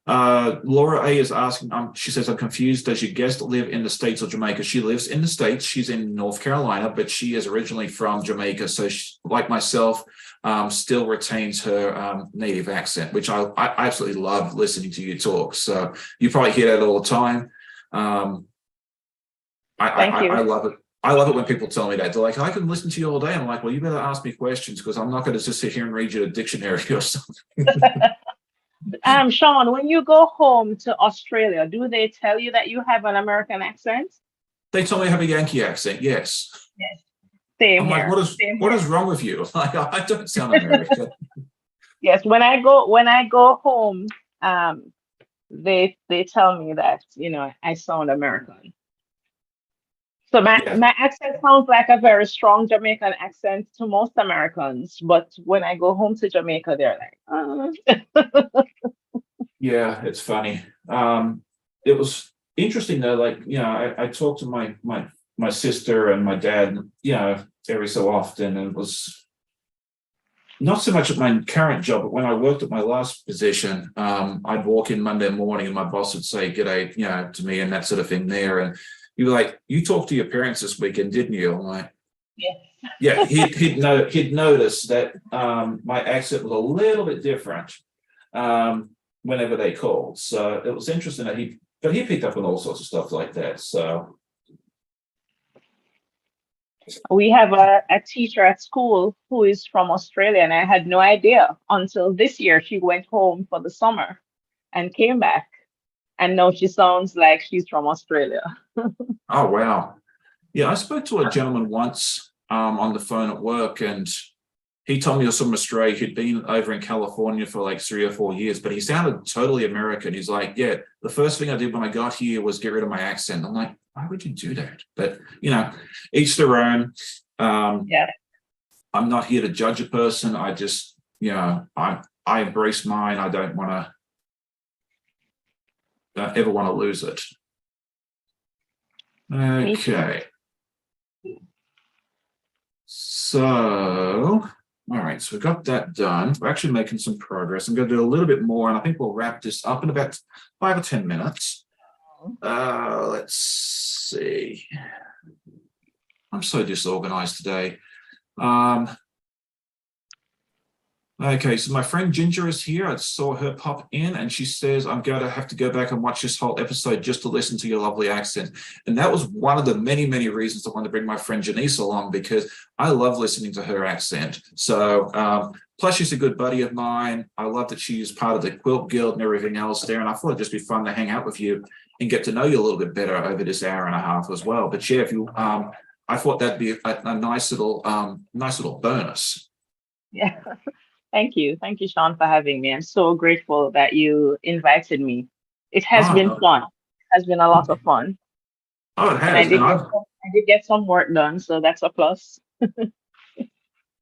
[SPEAKER 1] Laura A is asking, she says, I'm confused. Does your guest live in the States or Jamaica? She lives in the States. She's in North Carolina, but she is originally from Jamaica. So she, like myself, still retains her native accent, which I absolutely love listening to you talk. So you probably hear that all the time.
[SPEAKER 2] Thank you.
[SPEAKER 1] I love it. I love it when people tell me that. They're like, I can listen to you all day. I'm like, well, you better ask me questions because I'm not going to just sit here and read you a dictionary or something.
[SPEAKER 2] Sean, when you go home to Australia, do they tell you that you have an American accent?
[SPEAKER 1] They tell me I have a Yankee accent. Yes.
[SPEAKER 2] Yes. Same
[SPEAKER 1] I'm like,
[SPEAKER 2] here.
[SPEAKER 1] what is wrong with you? Like, I don't sound American.
[SPEAKER 2] Yes, when I go home, they tell me that, I sound American. So my,
[SPEAKER 1] Yeah.
[SPEAKER 2] my accent sounds like a very strong Jamaican accent to most Americans, but when I go home to Jamaica, they're like,
[SPEAKER 1] Yeah, it's funny. It was interesting though, I talked to my sister and my dad, every so often, and it was not so much at my current job, but when I worked at my last position, I'd walk in Monday morning and my boss would say, "G'day," to me and that sort of thing there. And you were like, "You talked to your parents this weekend, didn't you?" I'm like,
[SPEAKER 2] yeah.
[SPEAKER 1] yeah, he'd noticed that my accent was a little bit different whenever they called. So it was interesting that he picked up on all sorts of stuff like that. So
[SPEAKER 2] We have a teacher at school who is from Australia, and I had no idea until this year. She went home for the summer and came back, and now she sounds like she's from Australia.
[SPEAKER 1] oh wow. Yeah, I spoke to a gentleman once on the phone at work, and he told me he was from Australia. He'd been over in California for like 3 or 4 years, but he sounded totally American. He's like, yeah, the first thing I did when I got here was get rid of my accent. I'm like, why would you do that? But, each their own.
[SPEAKER 2] Yeah.
[SPEAKER 1] I'm not here to judge a person. I just, I embrace mine. I don't want to ever want to lose it. Okay. So, all right, so we got that done. We're actually making some progress. I'm going to do a little bit more, and I think we'll wrap this up in about 5 or 10 minutes. Let's see. I'm so disorganized today. Okay, so my friend Ginger is here. I saw her pop in and she says, I'm going to have to go back and watch this whole episode just to listen to your lovely accent. And that was one of the many, many reasons I wanted to bring my friend Janice along, because I love listening to her accent. So, plus she's a good buddy of mine. I love that she's part of the Quilt Guild and everything else there. And I thought it'd just be fun to hang out with you and get to know you a little bit better over this hour and a half as well. But yeah, if you, I thought that'd be a nice little bonus.
[SPEAKER 2] Yeah. Thank you. Thank you, Sean, for having me. I'm so grateful that you invited me. It has been
[SPEAKER 1] No.
[SPEAKER 2] fun. It has been a lot of fun.
[SPEAKER 1] Oh, it
[SPEAKER 2] And I
[SPEAKER 1] has.
[SPEAKER 2] did get some work done, so that's a plus.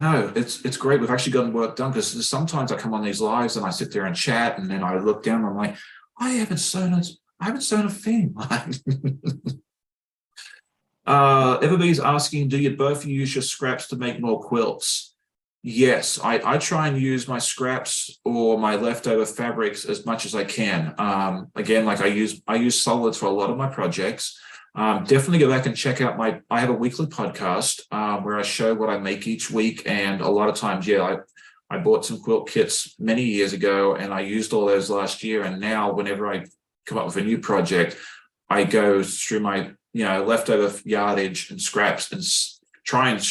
[SPEAKER 1] No, it's great. We've actually gotten work done, because sometimes I come on these lives and I sit there and chat, and then I look down and I'm like, I haven't sewn a thing. Everybody's asking, do you both use your scraps to make more quilts? Yes, I try and use my scraps or my leftover fabrics as much as I can. Again, like I use solids for a lot of my projects. Definitely go back and check out I have a weekly podcast where I show what I make each week. And a lot of times, I bought some quilt kits many years ago, and I used all those last year. And now whenever I come up with a new project, I go through my, leftover yardage and scraps and try and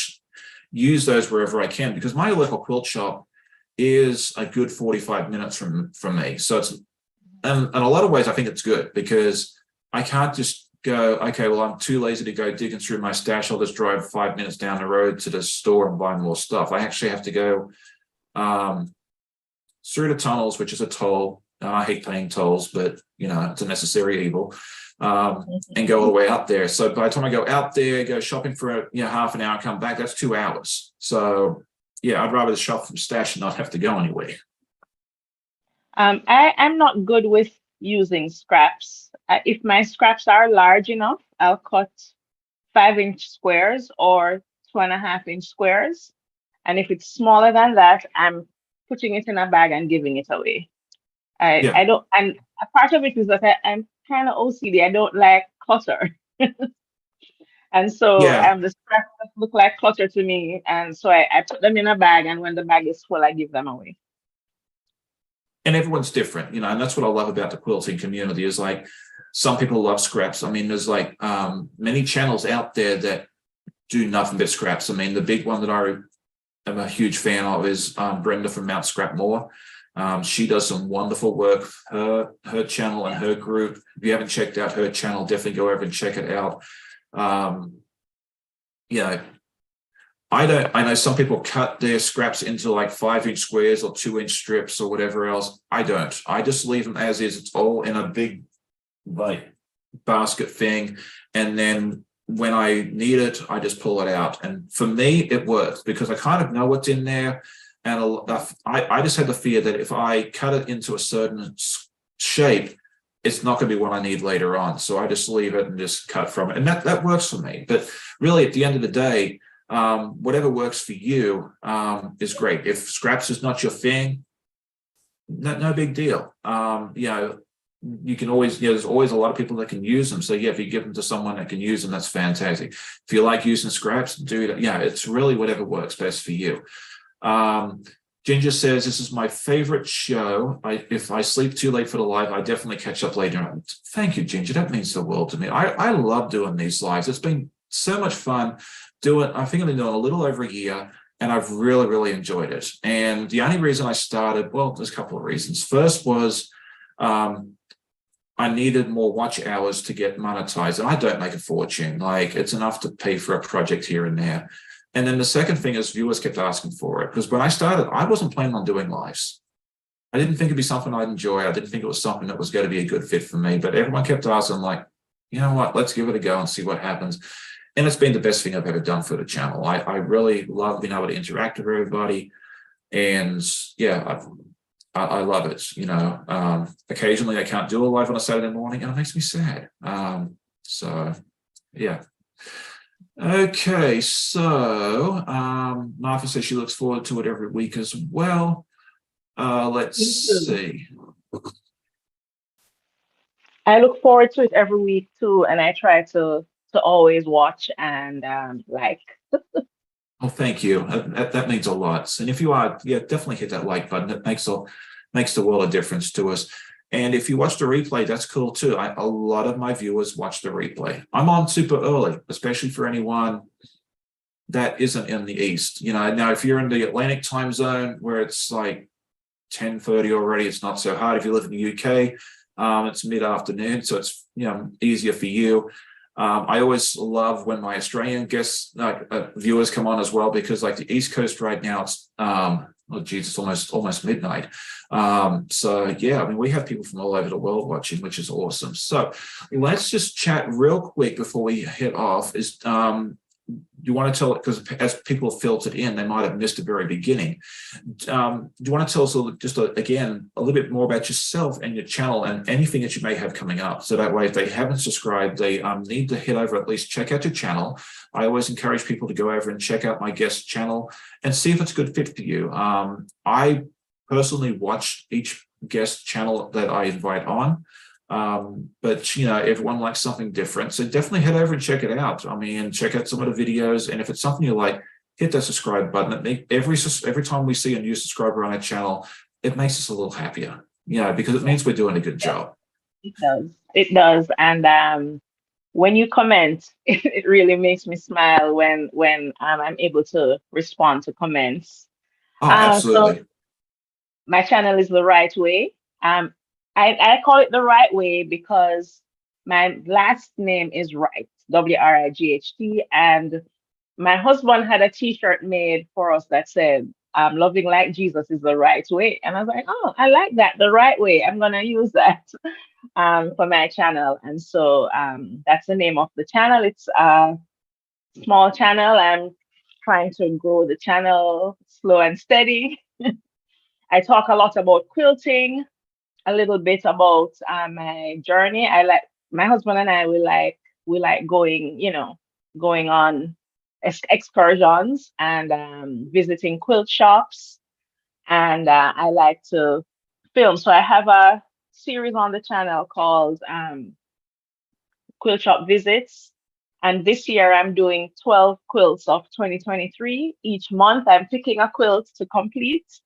[SPEAKER 1] use those wherever I can, because my local quilt shop is a good 45 minutes from me. So it's, and in a lot of ways, I think it's good, because I can't just go, okay, well, I'm too lazy to go digging through my stash. I'll just drive 5 minutes down the road to the store and buy more stuff. I actually have to go through the tunnels, which is a toll. I hate paying tolls, but it's a necessary evil. And go all the way up there. So by the time I go out there, go shopping for half an hour, come back, that's 2 hours. So yeah, I'd rather shop from stash and not have to go anywhere.
[SPEAKER 2] I'm not good with using scraps. If my scraps are large enough, I'll cut 5-inch squares or 2.5-inch squares. And if it's smaller than that, I'm putting it in a bag and giving it away. I don't, and a part of it is that I'm kind of OCD. I don't like clutter. And so the scraps look like clutter to me. And so I put them in a bag, and when the bag is full, I give them away.
[SPEAKER 1] And everyone's different, and that's what I love about the quilting community is like, some people love scraps. I mean, there's like many channels out there that do nothing but scraps. I mean, the big one that I am a huge fan of is Brenda from Mount Scrapmore. She does some wonderful work. Her channel and her group. If you haven't checked out her channel, definitely go over and check it out. I know some people cut their scraps into like 5-inch squares or 2-inch strips or whatever else. I don't. I just leave them as is. It's all in a big like basket thing, and then when I need it, I just pull it out. And for me, it works because I kind of know what's in there. And I just had the fear that if I cut it into a certain shape, it's not going to be what I need later on. So I just leave it and just cut from it. And that works for me. But really, at the end of the day, whatever works for you is great. If scraps is not your thing, no big deal. You can always, there's always a lot of people that can use them. So yeah, if you give them to someone that can use them, that's fantastic. If you like using scraps, do that. Yeah, it's really whatever works best for you. Ginger says, this is my favorite show. If I sleep too late for the live, I definitely catch up later on. Thank you, Ginger. That means the world to me. I love doing these lives. It's been so much fun doing. I think I've been doing a little over a year, and I've really, really enjoyed it. And the only reason I started, well, there's a couple of reasons. First was I needed more watch hours to get monetized, and I don't make a fortune. Like, it's enough to pay for a project here and there. And then the second thing is viewers kept asking for it, because when I started, I wasn't planning on doing lives. I didn't think it'd be something I'd enjoy. I didn't think it was something that was going to be a good fit for me, but everyone kept asking. I'm like, you know what, let's give it a go and see what happens. And it's been the best thing I've ever done for the channel. I really love being able to interact with everybody. And yeah, I love it. Occasionally I can't do a live on a Saturday morning, and it makes me sad. So yeah. Okay, so Martha says she looks forward to it every week as well. Let's see.
[SPEAKER 2] I look forward to it every week too, and I try to always watch and like.
[SPEAKER 1] Oh, thank you. That means a lot. And if you are, yeah, definitely hit that like button. It makes the world of difference to us. And if you watch the replay, that's cool too. A lot of my viewers watch the replay. I'm on super early, especially for anyone that isn't in the East. Now if you're in the Atlantic time zone where it's like 10:30 already, it's not so hard. If you live in the UK, it's mid-afternoon, so it's easier for you. I always love when my Australian guests, viewers come on as well, because like the East Coast right now, it's it's almost midnight. So yeah, I mean, we have people from all over the world watching, which is awesome. So let's just chat real quick before we hit off. You want to tell it, because as people have filtered in, they might have missed the very beginning. Do you want to tell us again a little bit more about yourself and your channel and anything that you may have coming up? So that way, if they haven't subscribed, they need to head over, at least check out your channel. I always encourage people to go over and check out my guest channel and see if it's a good fit for you. I personally watch each guest channel that I invite on. But everyone likes something different, so definitely head over and check it out. I mean, check out some of the videos, and if it's something you like, hit that subscribe button. Every time we see a new subscriber on our channel, it makes us a little happier, because it means we're doing a good job.
[SPEAKER 2] It does. It does. And when you comment, it really makes me smile when I'm able to respond to comments.
[SPEAKER 1] Oh,
[SPEAKER 2] So
[SPEAKER 1] absolutely.
[SPEAKER 2] my channel is The Right Way. I call it The Right Way because my last name is Wright, Wright, and my husband had a T-shirt made for us that said, "Loving like Jesus is the right way," and I was like, "Oh, I like that, The Right Way. I'm gonna use that for my channel." And so that's the name of the channel. It's a small channel. I'm trying to grow the channel slow and steady. I talk a lot about quilting, a little bit about my journey. I like my husband and I. We like going, going on excursions and visiting quilt shops. And I like to film. So I have a series on the channel called Quilt Shop Visits. And this year I'm doing 12 quilts of 2023. Each month I'm picking a quilt to complete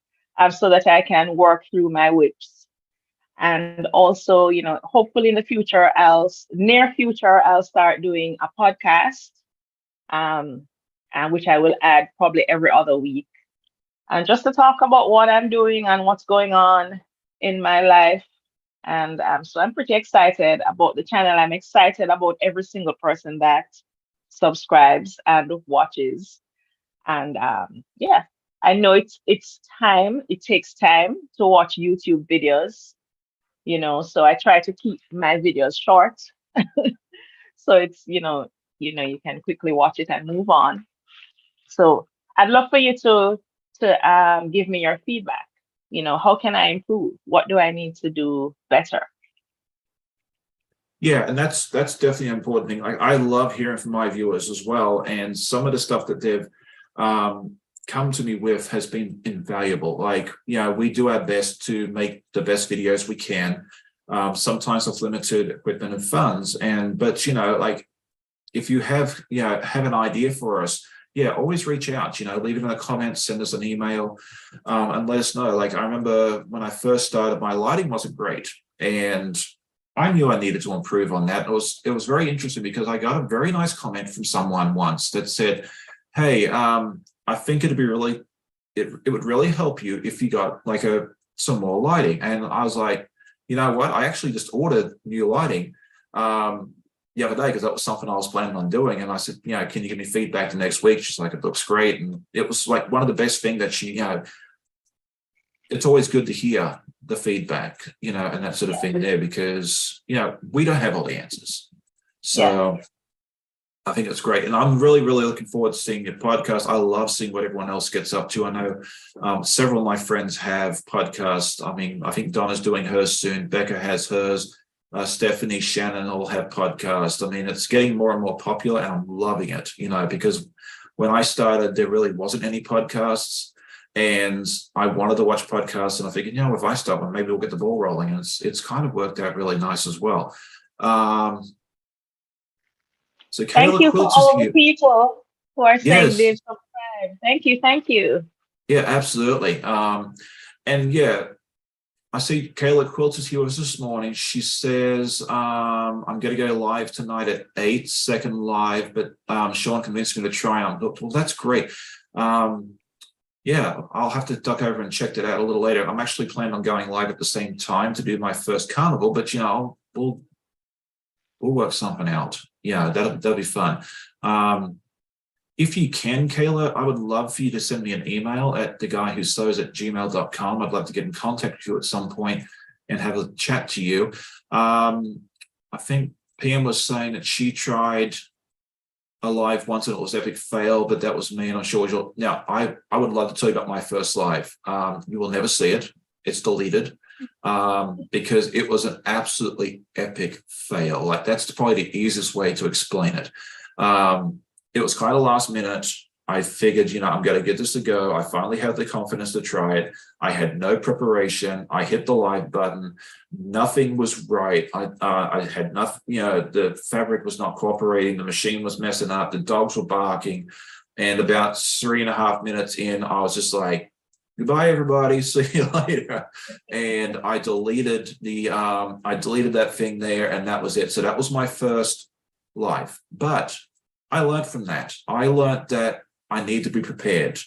[SPEAKER 2] so that I can work through my whips. And also, hopefully in the near future, I'll start doing a podcast, and which I will add probably every other week. And just to talk about what I'm doing and what's going on in my life. And so I'm pretty excited about the channel. I'm excited about every single person that subscribes and watches. And yeah, I know it's time. It takes time to watch YouTube videos, so I try to keep my videos short. So it's, you can quickly watch it and move on. So I'd love for you to give me your feedback. How can I improve? What do I need to do better?
[SPEAKER 1] Yeah, and that's definitely an important thing. I love hearing from my viewers as well, and some of the stuff that they've come to me with has been invaluable. Like, we do our best to make the best videos we can, sometimes with limited equipment and funds. But like, if you have an idea for us, always reach out, leave it in the comments, send us an email, and let us know. Like, I remember when I first started, my lighting wasn't great, and I knew I needed to improve on that. It was very interesting because I got a very nice comment from someone once that said, "Hey, I think it would really help you if you got like some more lighting." And I was like, you know what? I actually just ordered new lighting the other day because that was something I was planning on doing. And I said, "Can you give me feedback the next week?" She's like, "It looks great." And it was like one of the best things that she, it's always good to hear the feedback, and that sort of thing there, because, we don't have all the answers. So I think it's great. And I'm really, really looking forward to seeing your podcast. I love seeing what everyone else gets up to. I know several of my friends have podcasts. I mean, I think Donna's doing hers soon. Becca has hers. Stephanie, Shannon all have podcasts. I mean, it's getting more and more popular, and I'm loving it, because when I started, there really wasn't any podcasts. And I wanted to watch podcasts, and I'm thinking, if I start one, maybe we'll get the ball rolling. And it's kind of worked out really nice as well. So
[SPEAKER 2] Thank
[SPEAKER 1] Kayla
[SPEAKER 2] you for
[SPEAKER 1] Quilts is
[SPEAKER 2] all the
[SPEAKER 1] here.
[SPEAKER 2] people who are saying
[SPEAKER 1] Yes.
[SPEAKER 2] they've subscribed. Thank you. Thank you.
[SPEAKER 1] Yeah, absolutely. And I see Kayla Quilts is here with us this morning. She says, I'm going to go live tonight at 8, second live, but Sean convinced me to try and I'm hooked. Well, that's great. I'll have to duck over and check that out a little later. I'm actually planning on going live at the same time to do my first carnival, but we'll work something out. That'll be fun. If you can, Kayla, I would love for you to send me an email at theguywhosews@gmail.com. I'd love to get in contact with you at some point and have a chat to you. I think PM was saying that she tried a live once and it was epic fail, but that was me, and I'm sure now I would love to tell you about my first live. You will never see it. It's deleted because it was an absolutely epic fail. Like, that's probably the easiest way to explain it. It was kind of last minute. I figured, I'm going to get this to go. I finally had the confidence to try it. I had no preparation. I hit the live button. Nothing was right. I had nothing, the fabric was not cooperating. The machine was messing up. The dogs were barking. And about 3.5 minutes in, I was just like, goodbye, everybody. See you later. And I deleted that thing there, and that was it. So that was my first live. But I learned from that. I learned that I need to be prepared.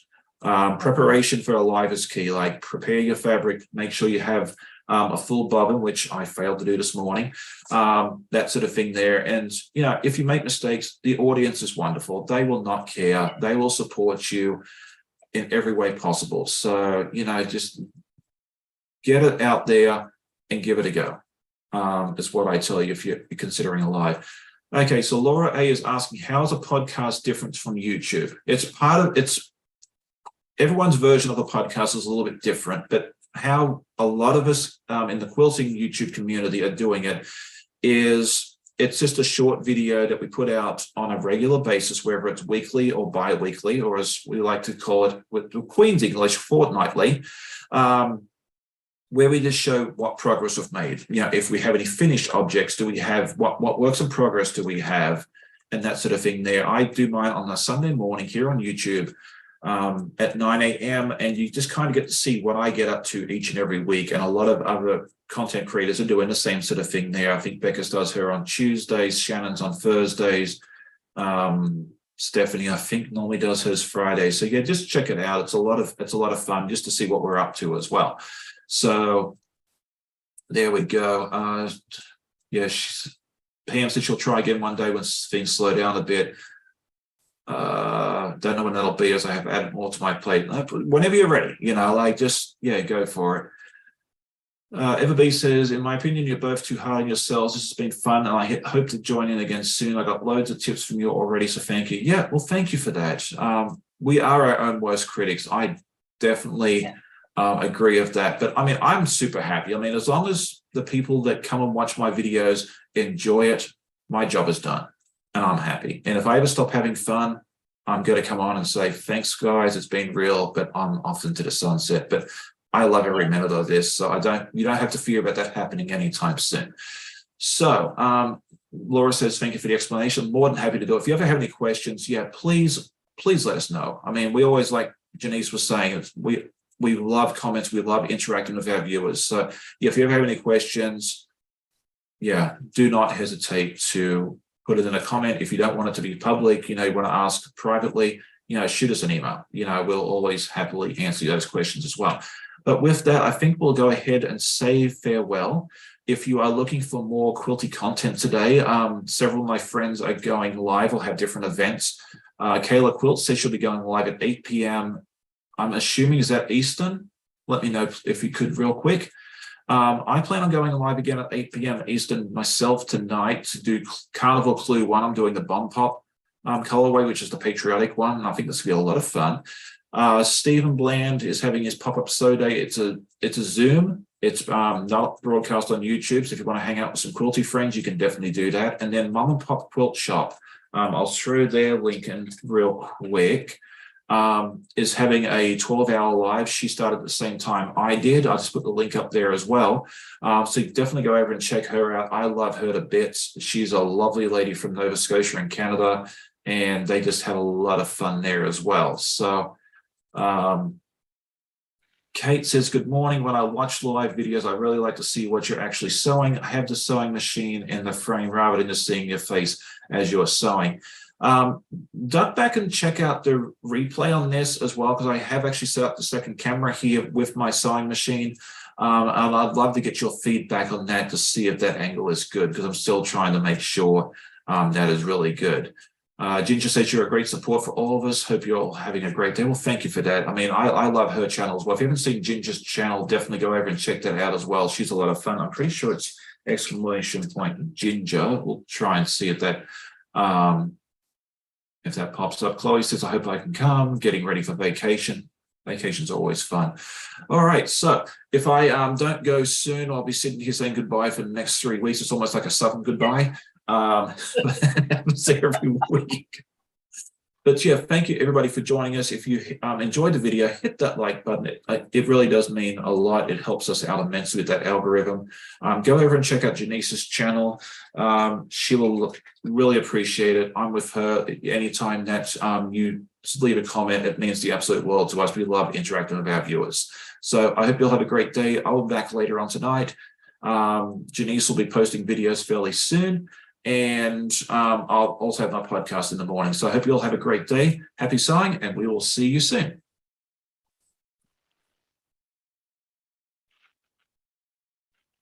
[SPEAKER 1] Preparation for a live is key. Like, prepare your fabric, make sure you have a full bobbin, which I failed to do this morning, that sort of thing there. And, if you make mistakes, the audience is wonderful. They will not care. They will support you in every way possible. So, just get it out there and give it a go. Is what I tell you if you're considering a live. Okay, so Laura A is asking, how is a podcast different from YouTube? It's everyone's version of a podcast is a little bit different, but how a lot of us in the quilting YouTube community are doing it is it's just a short video that we put out on a regular basis, whether it's weekly or bi-weekly, or as we like to call it with Queen's English, fortnightly, where we just show what progress we've made. If we have any finished objects, do we have what works in progress do we have, and that sort of thing there. I do mine on a Sunday morning here on YouTube at 9 a.m. and you just kind of get to see what I get up to each and every week. And a lot of other content creators are doing the same sort of thing there. I think Becca's does her on Tuesdays, Shannon's on Thursdays, Stephanie, I think, normally does hers Fridays. So yeah, just check it out. It's a lot of fun just to see what we're up to as well. So there we go. Pam said she'll try again one day when things slow down a bit. Don't know when that'll be, as I have added more to my plate. Whenever you're ready, go for it. Everbee says, in my opinion, you're both too hard on yourselves. This has been fun, and I hope to join in again soon. I got loads of tips from you already, so thank you. Yeah, well, thank you for that. We are our own worst critics. I definitely agree with that. But I mean, I'm super happy. I mean, as long as the people that come and watch my videos enjoy it, my job is done. And I'm happy. And if I ever stop having fun, I'm going to come on and say, thanks, guys, it's been real, but I'm off into the sunset. But I love every minute of this. So you don't have to fear about that happening anytime soon. So Laura says, thank you for the explanation. More than happy to do it. If you ever have any questions, please let us know. I mean, we always, like Janice was saying, we love comments. We love interacting with our viewers. So if you ever have any questions, do not hesitate to put it in a comment. If you don't want it to be public, you want to ask privately, shoot us an email. We'll always happily answer those questions as well. But with that, I think we'll go ahead and say farewell. If you are looking for more quilty content today, several of my friends are going live or have different events. Kayla Quilt says she'll be going live at 8 p.m. I'm assuming, is that Eastern? Let me know if you could real quick. I plan on going live again at 8 p.m. Eastern myself tonight to do Carnival Clue 1. I'm doing the Bomb Pop colorway, which is the patriotic one. And I think this will be a lot of fun. Stephen Bland is having his pop-up sew day. It's a Zoom. It's not broadcast on YouTube. So if you want to hang out with some quilty friends, you can definitely do that. And then Mum and Pop Quilt Shop. I'll throw their link in real quick. Is having a 12-hour live. She started at the same time I did. I just put the link up there as well. So you definitely go over and check her out. I love her to bits. She's a lovely lady from Nova Scotia in Canada, and they just have a lot of fun there as well. So Kate says, good morning. When I watch live videos, I really like to see what you're actually sewing. I have the sewing machine in the frame rather than just seeing your face as you're sewing. Duck back and check out the replay on this as well, because I have actually set up the second camera here with my sewing machine. And I'd love to get your feedback on that to see if that angle is good, because I'm still trying to make sure that is really good. Ginger says you're a great support for all of us. Hope you're all having a great day. Well, thank you for that. I mean, I love her channel as well. If you haven't seen Ginger's channel, definitely go over and check that out as well. She's a lot of fun. I'm pretty sure it's ! Ginger. We'll try and see if that pops up. Chloe says, I hope I can come. Getting ready for vacation. Vacation's always fun. All right. So if I don't go soon, I'll be sitting here saying goodbye for the next 3 weeks. It's almost like a southern goodbye. Happens every week. But yeah, thank you everybody for joining us. If you enjoyed the video, hit that like button. It really does mean a lot. It helps us out immensely with that algorithm. Go over and check out Janice's channel. She will really appreciate it. I'm with her anytime that you leave a comment. It means the absolute world to us. We love interacting with our viewers. So I hope you'll have a great day. I'll be back later on tonight. Janice will be posting videos fairly soon. And I'll also have my podcast in the morning. So I hope you all have a great day. Happy sewing, and we will see you soon.